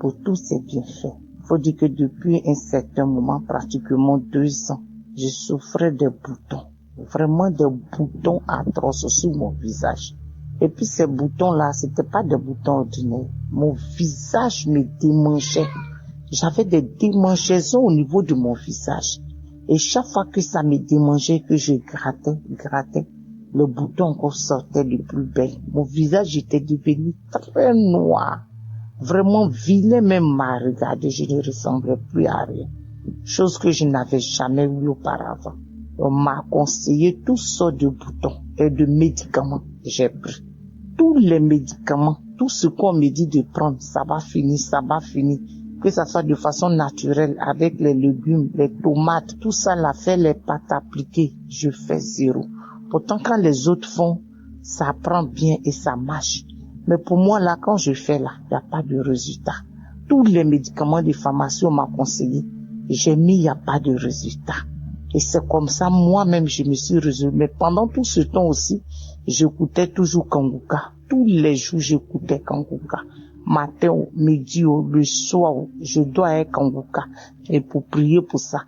pour tous ses bienfaits. Il faut dire que depuis un certain moment, pratiquement 2 ans, je souffrais de boutons. Vraiment des boutons atroces sur mon visage. Et puis ces boutons-là, c'était pas des boutons ordinaires. Mon visage me démangeait. J'avais des démangeaisons au niveau de mon visage. Et chaque fois que ça me démangeait, que je grattais, le bouton encore sortait de plus belle. Mon visage était devenu très noir. Vraiment vilain même à regarder. Je ne ressemblais plus à rien. Chose que je n'avais jamais vue auparavant. On m'a conseillé toutes sortes de boutons et de médicaments. J'ai pris tous les médicaments, tout ce qu'on me dit de prendre, ça va finir. Que ça soit de façon naturelle, avec les légumes, les tomates, tout ça là, fait les pâtes appliquées, je fais 0. Pourtant, quand les autres font, ça prend bien et ça marche. Mais pour moi là, quand je fais là, il n'y a pas de résultat. Tous les médicaments des pharmacies, on m'a conseillé. J'ai mis, il n'y a pas de résultat. Et c'est comme ça, moi-même, je me suis résolue. Mais pendant tout ce temps aussi, j'écoutais toujours Kanguka. Tous les jours, j'écoutais Kanguka. Matin, midi, le soir, je dois être Kanguka. Et pour prier pour ça.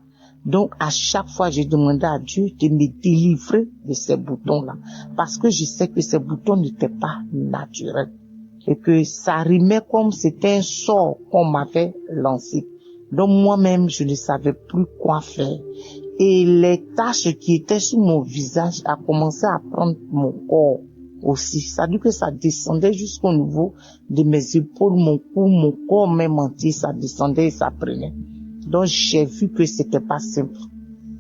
Donc, à chaque fois, j'ai demandé à Dieu de me délivrer de ces boutons-là. Parce que je sais que ces boutons n'étaient pas naturels. Et que ça rimait comme c'était un sort qu'on m'avait lancé. Donc, moi-même, je ne savais plus quoi faire. Et les taches qui étaient sur mon visage a commencé à prendre mon corps aussi. Ça veut dire que ça descendait jusqu'au niveau de mes épaules, mon cou, mon corps même entier, ça descendait et ça prenait. Donc j'ai vu que c'était pas simple.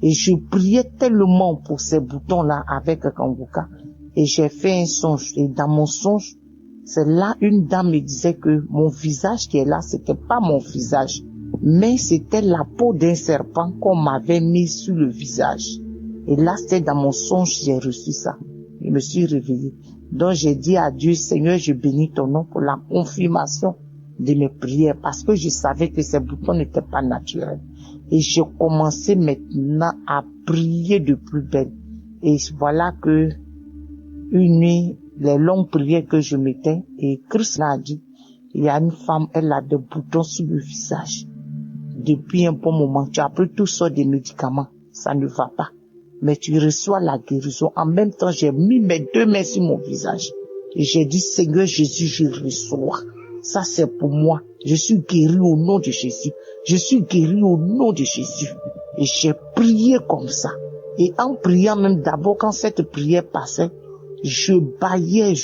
Et je priais tellement pour ces boutons-là avec Kanguka. Et j'ai fait un songe. Et dans mon songe, c'est là une dame me disait que mon visage qui est là, c'était pas mon visage. Mais c'était la peau d'un serpent qu'on m'avait mis sur le visage. Et là, c'était dans mon songe, j'ai reçu ça. Je me suis réveillée. Donc, j'ai dit à Dieu, Seigneur, je bénis ton nom pour la confirmation de mes prières, parce que je savais que ces boutons n'étaient pas naturels. Et j'ai commencé maintenant à prier de plus belle. Et voilà que une nuit, les longues prières que je mettais, et Christ l'a dit, il y a une femme, elle a des boutons sur le visage. Depuis un bon moment, tu as pris toutes sortes de médicaments, ça ne va pas. Mais tu reçois la guérison. En même temps, j'ai mis mes 2 mains sur mon visage. Et j'ai dit, Seigneur Jésus, je reçois. Ça, c'est pour moi. Je suis guéri au nom de Jésus. Je suis guéri au nom de Jésus. Et j'ai prié comme ça. Et en priant même d'abord, quand cette prière passait, je baillais,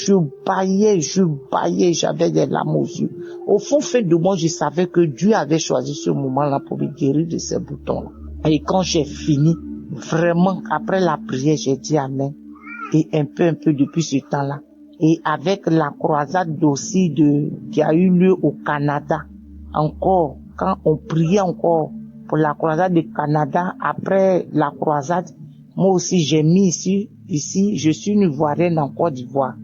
j'avais des larmes aux yeux. Au fond de moi, je savais que Dieu avait choisi ce moment-là pour me guérir de ces boutons-là. Et quand j'ai fini, vraiment, après la prière, j'ai dit Amen. Et un peu depuis ce temps-là. Et avec la croisade aussi qui a eu lieu au Canada, encore, quand on priait encore pour la croisade du Canada, après la croisade, moi aussi j'ai mis ici, je suis une Ivoirienne en Côte d'Ivoire.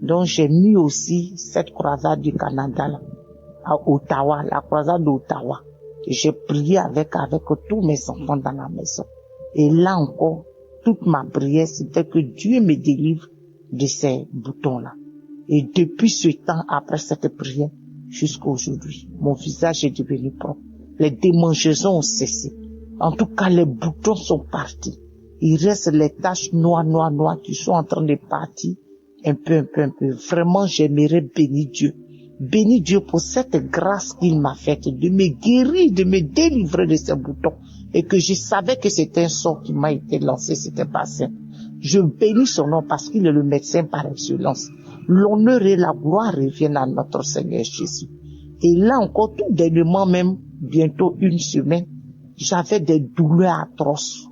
Donc j'ai mis aussi cette croisade du Canada là, à Ottawa, la croisade d'Ottawa. J'ai prié avec tous mes enfants dans la maison. Et là encore, toute ma prière, c'était que Dieu me délivre de ces boutons-là. Et depuis ce temps, après cette prière, jusqu'à aujourd'hui, mon visage est devenu propre. Les démangeaisons ont cessé. En tout cas, les boutons sont partis. Il reste les taches noires qui sont en train de partir un peu. Vraiment, j'aimerais bénir Dieu. Bénis Dieu pour cette grâce qu'il m'a faite de me guérir, de me délivrer de ces boutons. Et que je savais que c'était un sort qui m'a été lancé, c'était pas simple. Je bénis son nom parce qu'il est le médecin par excellence. L'honneur et la gloire reviennent à notre Seigneur Jésus. Et là encore, tout dernièrement même, bientôt 1 semaine, j'avais des douleurs atroces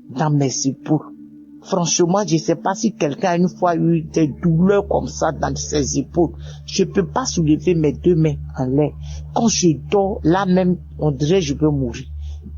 dans mes épaules. Franchement, je ne sais pas si quelqu'un a une fois eu des douleurs comme ça dans ses épaules. Je ne peux pas soulever mes 2 mains en l'air. Quand je dors, là même, on dirait que je veux mourir.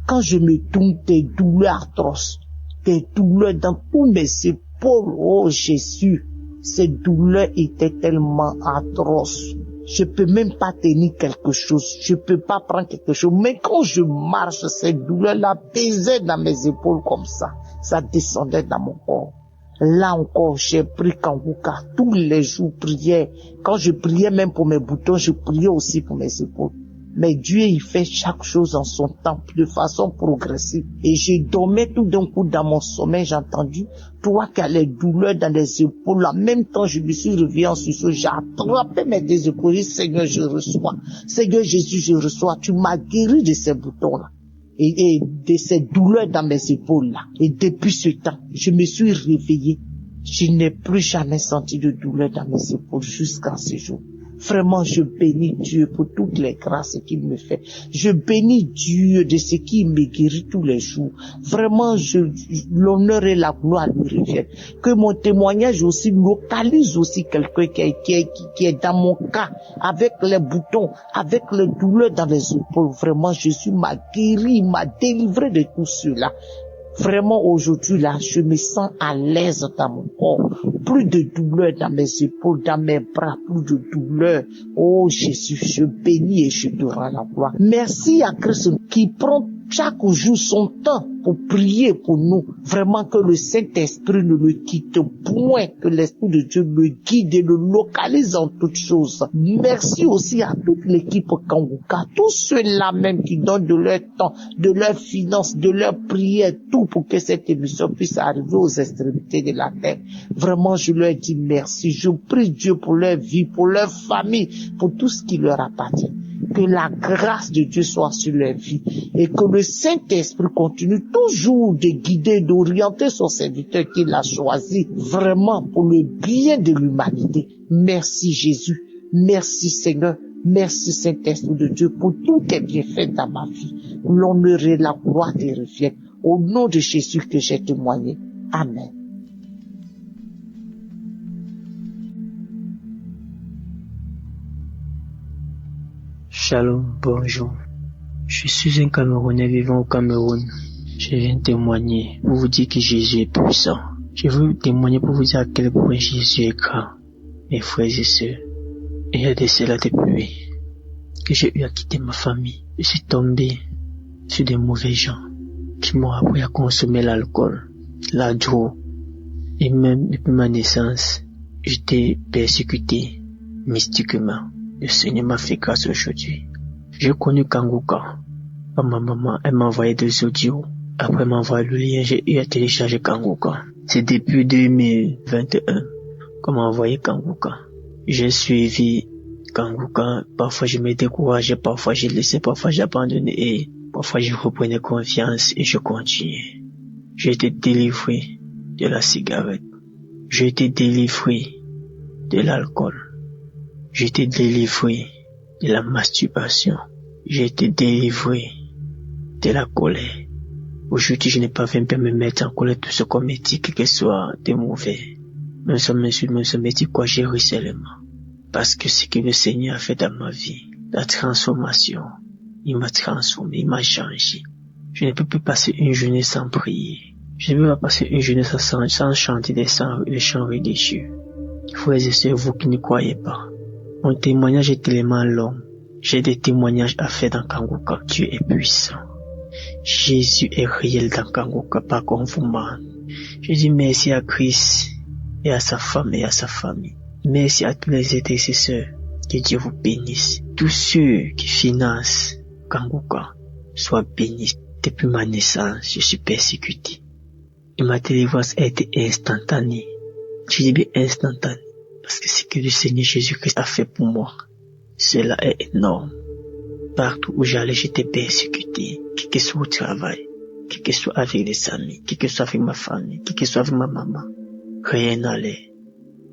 Quand je me tourne, des douleurs atroces, des douleurs dans tous mes épaules. Oh Jésus, ces douleurs étaient tellement atroces. Je peux même pas tenir quelque chose. Je peux pas prendre quelque chose. Mais quand je marche, cette douleur-là pesait dans mes épaules comme ça. Ça descendait dans mon corps. Là encore, j'ai pris Kanguka. Tous les jours, priais. Quand je priais même pour mes boutons, je priais aussi pour mes épaules. Mais Dieu, il fait chaque chose en son temps, de façon progressive. Et je dormais tout d'un coup dans mon sommeil, j'ai entendu, toi qui as les douleurs dans les épaules, en même temps, je me suis réveillé en sursaut, j'ai attrapé mes deux épaules, j'ai dit, Seigneur, je reçois. Seigneur Jésus, je reçois. Tu m'as guéri de ces boutons-là. Et de ces douleurs dans mes épaules-là. Et depuis ce temps, je me suis réveillé. Je n'ai plus jamais senti de douleur dans mes épaules jusqu'à ce jour. Vraiment, je bénis Dieu pour toutes les grâces qu'il me fait. Je bénis Dieu de ce qu'il me guérit tous les jours. Vraiment, l'honneur et la gloire lui reviennent. Que mon témoignage aussi localise aussi quelqu'un qui est dans mon cas, avec les boutons, avec les douleurs dans les épaules. Vraiment, Jésus m'a guéri, m'a délivré de tout cela. Vraiment, aujourd'hui, là, je me sens à l'aise dans mon corps. Plus de douleur dans mes épaules, dans mes bras, plus de douleur. Oh, Jésus, je bénis et je te rends la gloire. Merci à Christ qui prend chaque jour son temps pour prier pour nous. Vraiment que le Saint-Esprit ne le quitte point, que l'Esprit de Dieu le guide et le localise en toutes choses. Merci aussi à toute l'équipe Kanguka, tous ceux-là même qui donnent de leur temps, de leurs finances, de leurs prières, tout pour que cette émission puisse arriver aux extrémités de la terre. Vraiment, je leur dis merci. Je prie Dieu pour leur vie, pour leur famille, pour tout ce qui leur appartient. Que la grâce de Dieu soit sur leur vie et que le Saint-Esprit continue toujours de guider, d'orienter son serviteur qu'il a choisi vraiment pour le bien de l'humanité. Merci Jésus, merci Seigneur, merci Saint-Esprit de Dieu pour tous tes bienfaits dans ma vie. L'honneur et la gloire te reviennent. Au nom de Jésus que j'ai témoigné. Amen. Shalom, bonjour. Je suis un Camerounais vivant au Cameroun. Je viens témoigner pour vous dire que Jésus est puissant. Je veux témoigner pour vous dire à quel point Jésus est grand. Mes frères et sœurs, il y a de cela depuis que j'ai eu à quitter ma famille. Je suis tombé sur des mauvais gens qui m'ont appris à consommer l'alcool, la drogue. Et même depuis ma naissance, j'étais persécuté mystiquement. Le Seigneur m'a fait grâce aujourd'hui. J'ai connu Kanguka. Ma maman, elle m'a envoyé des audios. Après m'envoyer le lien, j'ai eu à télécharger Kanguka. C'est depuis 2021 qu'on m'a envoyé Kanguka. J'ai suivi Kanguka. Parfois je me décourageais, parfois j'ai laissé, parfois j'ai abandonné et parfois je reprenais confiance et je continuais. J'ai été délivré de la cigarette. J'ai été délivré de l'alcool. J'ai été délivré de la masturbation. J'ai été délivré de la colère. Aujourd'hui, je n'ai pas même me mettre en colère tout ce qu'on me dit, que ce soit de mauvais. Même si on m'insulte, même si on me dit quoi, j'ai ri seulement. Parce que ce que le Seigneur a fait dans ma vie, la transformation, il m'a transformé, il m'a changé. Je ne peux plus passer une journée sans prier. Je ne peux pas passer une journée sans chanter des chants religieux. Frères et sœurs, vous qui ne croyez pas, mon témoignage est tellement long. J'ai des témoignages à faire dans Kanguka. Dieu est puissant. Jésus est réel dans Kanguka, pas comme vous, man. Je dis merci à Christ et à sa femme et à sa famille. Merci à tous les intercesseurs. Que Dieu vous bénisse. Tous ceux qui financent Kanguka soient bénis. Depuis ma naissance, je suis persécuté. Et ma délivrance a été instantanée. Je dis bien instantanée. Parce que ce que le Seigneur Jésus-Christ a fait pour moi, cela est énorme. Partout où j'allais, j'étais persécuté. Quel que soit au travail, quel que soit avec les amis, quel que soit avec ma famille, quel que soit avec ma maman. Rien n'allait.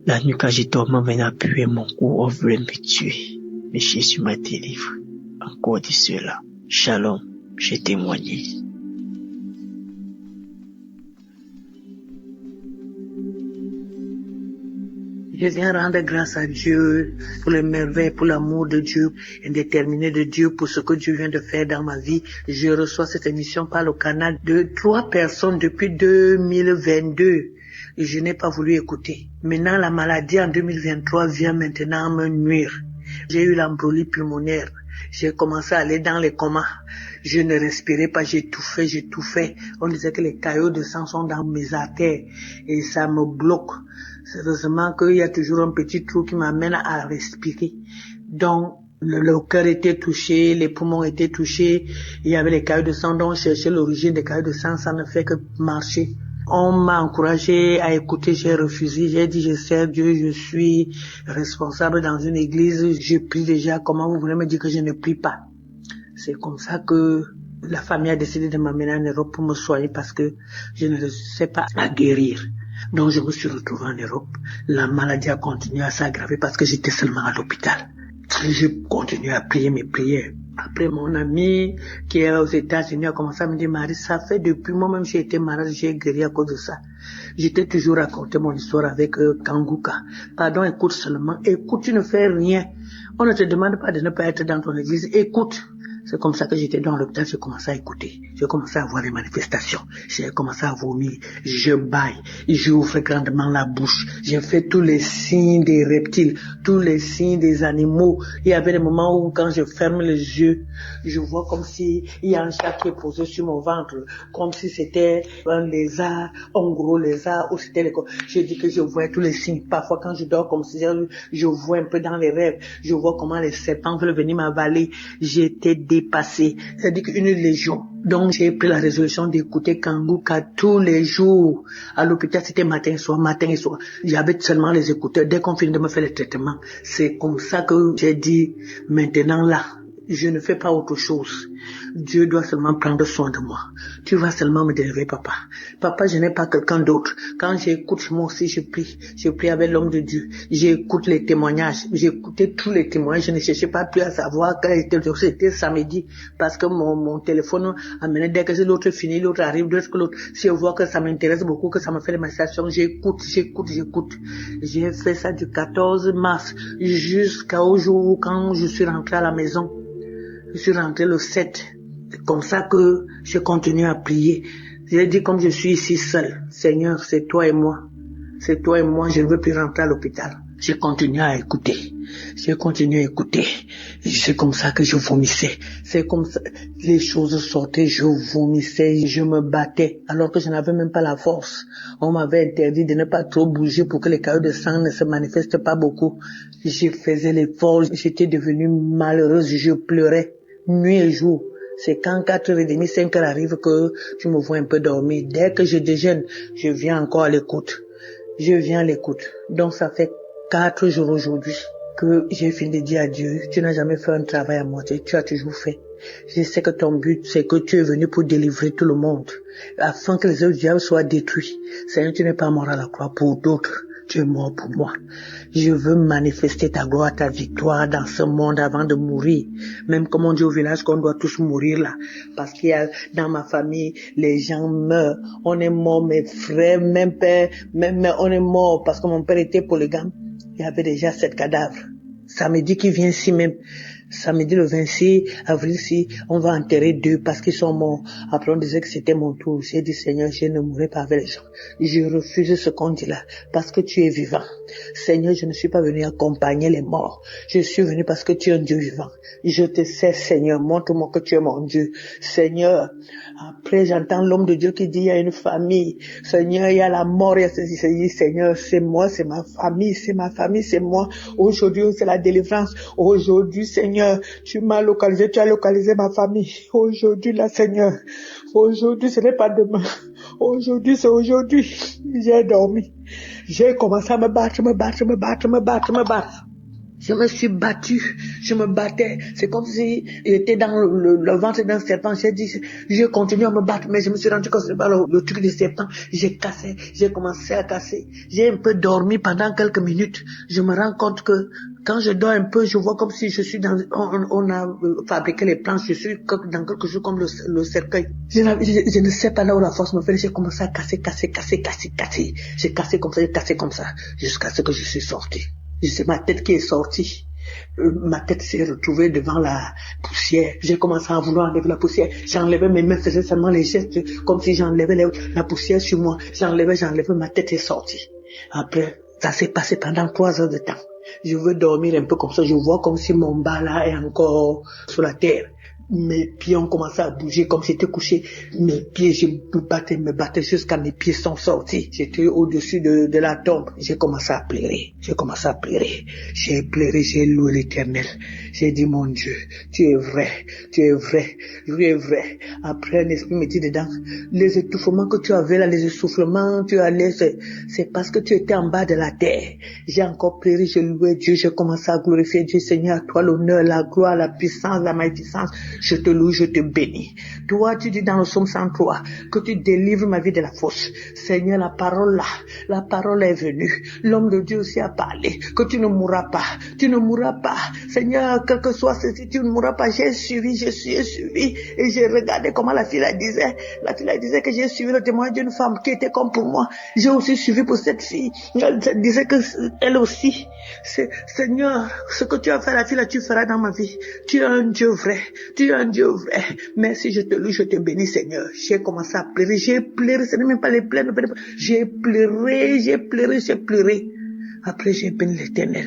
La nuit quand j'ai dormi, on venait appuyer mon cou, on voulait me tuer. Mais Jésus m'a délivré. Encore de cela. Shalom, j'ai témoigné. Je viens rendre grâce à Dieu pour les merveilles, pour l'amour de Dieu, indéterminé de Dieu, pour ce que Dieu vient de faire dans ma vie. Je reçois cette émission par le canal de 3 personnes depuis 2022 et je n'ai pas voulu écouter. Maintenant, la maladie en 2023 vient maintenant me nuire. J'ai eu l'embolie pulmonaire. J'ai commencé à aller dans les comas. Je ne respirais pas, j'étouffais. On disait que les caillots de sang sont dans mes artères et ça me bloque. Heureusement qu'il y a toujours un petit trou qui m'amène à respirer. Donc, le cœur était touché, les poumons étaient touchés, il y avait les caillots de sang, donc chercher l'origine des caillots de sang, ça ne fait que marcher. On m'a encouragé à écouter, j'ai refusé, j'ai dit je sers Dieu, je suis responsable dans une église, je prie déjà, comment vous voulez me dire que je ne prie pas? C'est comme ça que la famille a décidé de m'amener en Europe pour me soigner parce que je ne sais pas à guérir. Donc je me suis retrouvé en Europe, la maladie a continué à s'aggraver parce que j'étais seulement à l'hôpital. Je continue à prier mes prières. Après, mon ami qui est aux États-Unis a commencé à me dire, Marie, ça fait depuis moi-même j'ai été malade, j'ai guéri à cause de ça. J'étais toujours raconté mon histoire avec Kanguka. Pardon, écoute seulement. Écoute, tu ne fais rien. On ne te demande pas de ne pas être dans ton église. Écoute. C'est comme ça que j'étais dans l'hôpital, j'ai commencé à écouter. J'ai commencé à voir les manifestations. J'ai commencé à vomir. Je baille. J'ouvre grandement la bouche. J'ai fait tous les signes des reptiles, tous les signes des animaux. Il y avait des moments où quand je ferme les yeux, je vois comme si il y a un chat qui est posé sur mon ventre, comme si c'était un lézard, un gros lézard, ou c'était je dis que je vois tous les signes. Parfois quand je dors comme si je vois un peu dans les rêves, je vois comment les serpents veulent venir m'avaler. J'étais dépassé, c'est-à-dire qu'une légion. Donc j'ai pris la résolution d'écouter Kanguka tous les jours. À l'hôpital, c'était matin et soir. J'avais seulement les écouteurs. Dès qu'on finit de me faire le traitement, c'est comme ça que j'ai dit, maintenant là, je ne fais pas autre chose. Dieu doit seulement prendre soin de moi. Tu vas seulement me délivrer, papa. Papa, je n'ai pas quelqu'un d'autre. Quand j'écoute, moi aussi, je prie. Je prie avec l'homme de Dieu. J'écoute les témoignages. J'écoutais tous les témoignages. Je ne cherchais pas plus à savoir quel était le jour. C'était samedi. Parce que mon téléphone amenait dès que l'autre finit, l'autre arrive, dès que l'autre. Si je vois que ça m'intéresse beaucoup, que ça me fait les manifestations, j'écoute. J'ai fait ça du 14 mars jusqu'au jour où quand je suis rentré à la maison. Je suis rentré le 7. C'est comme ça que je continue à prier. J'ai dit comme je suis ici seul, Seigneur, c'est toi et moi. C'est toi et moi, je ne veux plus rentrer à l'hôpital. J'ai continué à écouter. C'est comme ça que je vomissais. C'est comme ça, les choses sortaient, je vomissais, je me battais, alors que je n'avais même pas la force. On m'avait interdit de ne pas trop bouger pour que les caillots de sang ne se manifestent pas beaucoup. Je faisais l'effort, j'étais devenue malheureuse, je pleurais nuit et jour. C'est quand 4h30, 5h arrive que je me vois un peu dormir. Dès que je déjeune, je viens encore à l'écoute. Donc ça fait 4 jours aujourd'hui que j'ai fini de dire à Dieu, tu n'as jamais fait un travail à moitié, tu as toujours fait. Je sais que ton but, c'est que tu es venu pour délivrer tout le monde, afin que les œuvres du diable soient détruits. Seigneur, tu n'es pas mort à la croix pour d'autres. Tu es mort pour moi. Je veux manifester ta gloire, ta victoire dans ce monde avant de mourir. Même comme on dit au village qu'on doit tous mourir là. Parce qu'il y a dans ma famille, les gens meurent. On est mort, mes frères, même père, même mère, on est mort parce que mon père était polygame. Il y avait déjà 7 cadavres. Samedi qui vient ici même. Samedi le 26 avril, si on va enterrer 2 parce qu'ils sont morts. Après on disait que c'était mon tour. J'ai dit Seigneur, je ne mourrai pas avec les gens. Je refuse ce qu'on dit là parce que tu es vivant. Seigneur, je ne suis pas venu accompagner les morts. Je suis venu parce que tu es un Dieu vivant. Je te sais, Seigneur, montre-moi que tu es mon Dieu. Seigneur, après j'entends l'homme de Dieu qui dit il y a une famille. Seigneur, il y a la mort, il y a ceci. Seigneur, c'est moi, c'est ma famille, c'est moi. Aujourd'hui, c'est la délivrance. Aujourd'hui, Seigneur, tu m'as localisé, tu as localisé ma famille. Aujourd'hui, là, Seigneur. Aujourd'hui, ce n'est pas demain. Aujourd'hui, c'est aujourd'hui. J'ai dormi. J'ai commencé à me battre. Je me suis battu, je me battais. C'est comme si j'étais dans le ventre d'un serpent. J'ai dit, je continue à me battre, mais je me suis rendu compte que c'est pas le truc du serpent. J'ai commencé à casser. J'ai un peu dormi pendant quelques minutes. Je me rends compte que quand je dors un peu, je vois comme si je suis on a fabriqué les planches, je suis dans quelque chose comme le cercueil. Je ne sais pas là où la force me fait. J'ai commencé à casser. J'ai cassé comme ça, jusqu'à ce que je suis sorti. C'est ma tête qui est sortie. Ma tête s'est retrouvée devant la poussière. J'ai commencé à vouloir enlever la poussière. J'enlevais mes mains, faisais seulement les gestes comme si j'enlevais la poussière sur moi. J'enlevais, ma tête est sortie. Après, ça s'est passé pendant 3 heures de temps. Je veux dormir un peu comme ça. Je vois comme si mon bas là est encore sur la terre. Mes pieds ont commencé à bouger comme j'étais couché. Mes pieds, je me battais jusqu'à mes pieds sont sortis. J'étais au-dessus de la tombe. J'ai commencé à pleurer. J'ai pleuré, j'ai loué l'Éternel. J'ai dit, mon Dieu, tu es vrai. Après, un esprit me dit dedans, les étouffements que tu avais là, les essoufflements, tu allais, c'est parce que tu étais en bas de la terre. J'ai encore pleuré, j'ai loué Dieu, j'ai commencé à glorifier Dieu. Seigneur, à toi l'honneur, la gloire, la puissance, la magnificence. Je te loue, je te bénis. Toi, tu dis dans le psaume 103 que tu délivres ma vie de la fosse. Seigneur, la parole est venue. L'homme de Dieu aussi a parlé que tu ne mourras pas. Seigneur, quel que soit ceci, tu ne mourras pas. J'ai suivi et j'ai regardé comment la fille la disait. La fille la disait que j'ai suivi le témoignage d'une femme qui était comme pour moi. J'ai aussi suivi pour cette fille. Elle disait que elle aussi. Seigneur, ce que tu as fait à la fille là, tu feras dans ma vie. Tu es un Dieu vrai. Merci, je te loue, je te bénis, Seigneur. J'ai commencé à pleurer. J'ai pleuré. Ce n'est même pas les pleurs. J'ai pleuré. Après, j'ai béni l'Éternel.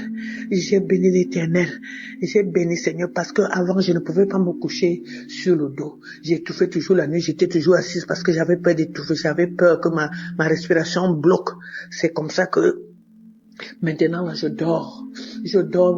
J'ai béni, Seigneur, parce que avant je ne pouvais pas me coucher sur le dos. J'étouffais toujours la nuit. J'étais toujours assise parce que j'avais peur d'étouffer. J'avais peur que ma respiration bloque. C'est comme ça que maintenant, là, je dors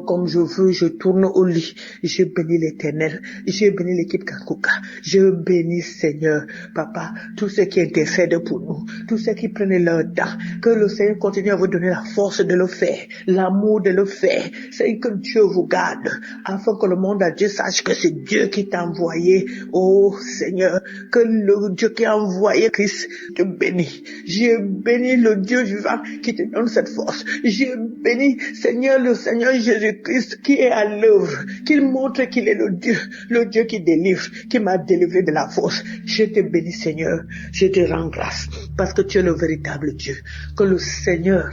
comme je veux, je tourne au lit. Je bénis l'Éternel, je bénis l'équipe Kanguka, je bénis Seigneur, Papa, tous ceux qui intercèdent pour nous, tous ceux qui prennent leur temps, que le Seigneur continue à vous donner la force de le faire, l'amour de le faire, c'est que Dieu vous garde, afin que le monde à Dieu sache que c'est Dieu qui t'a envoyé, oh Seigneur, que le Dieu qui a envoyé Christ te bénit. Je bénis le Dieu vivant qui te donne cette force. Je bénis Seigneur, le Seigneur Jésus-Christ qui est à l'œuvre, qu'il montre qu'il est le Dieu qui délivre, qui m'a délivré de la fosse. Je te bénis Seigneur, je te rends grâce, parce que tu es le véritable Dieu. Que le Seigneur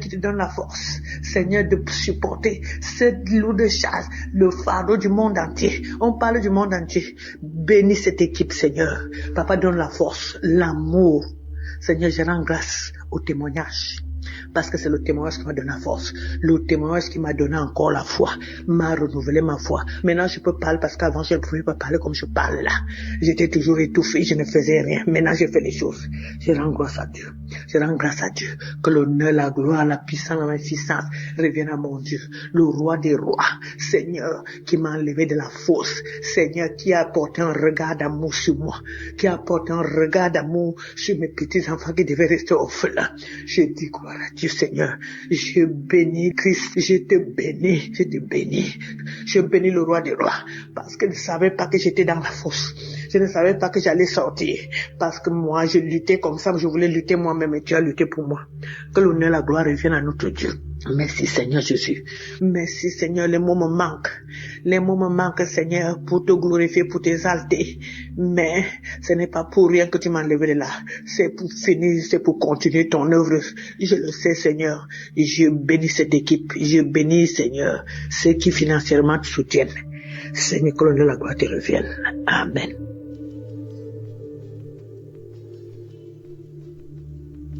qui te donne la force, Seigneur, de supporter cette lourde charge, le fardeau du monde entier. On parle du monde entier. Bénis cette équipe Seigneur. Papa, donne la force, l'amour. Seigneur, je rends grâce au témoignage. Parce que c'est le témoignage qui m'a donné la force. Le témoignage qui m'a donné encore la foi. M'a renouvelé ma foi. Maintenant, je peux parler parce qu'avant, je ne pouvais pas parler comme je parle là. J'étais toujours étouffé, je ne faisais rien. Maintenant, je fais les choses. Je rends grâce à Dieu. Que l'honneur, la gloire, la puissance, la magnificence reviennent à mon Dieu. Le roi des rois. Seigneur, qui m'a enlevé de la fosse. Seigneur, qui a apporté un regard d'amour sur moi. Qui a apporté un regard d'amour sur mes petits enfants qui devaient rester orphelins. Je dis gloire à Dieu, Seigneur. Je bénis Christ. Je bénis le roi des rois. Parce qu'il ne savait pas que j'étais dans la fosse. Je ne savais pas que j'allais sortir. Parce que moi, je luttais comme ça. Je voulais lutter moi-même et tu as lutté pour moi. Que l'honneur et la gloire reviennent à notre Dieu. Merci Seigneur Jésus. Merci Seigneur, les mots me manquent. Les mots me manquent Seigneur pour te glorifier, pour t'exalter. Mais ce n'est pas pour rien que tu m'as enlevé de là. C'est pour finir, c'est pour continuer ton œuvre. Je le sais Seigneur. Je bénis cette équipe. Je bénis Seigneur ceux qui financièrement te soutiennent. Seigneur, que l'honneur et la gloire te reviennent. Amen.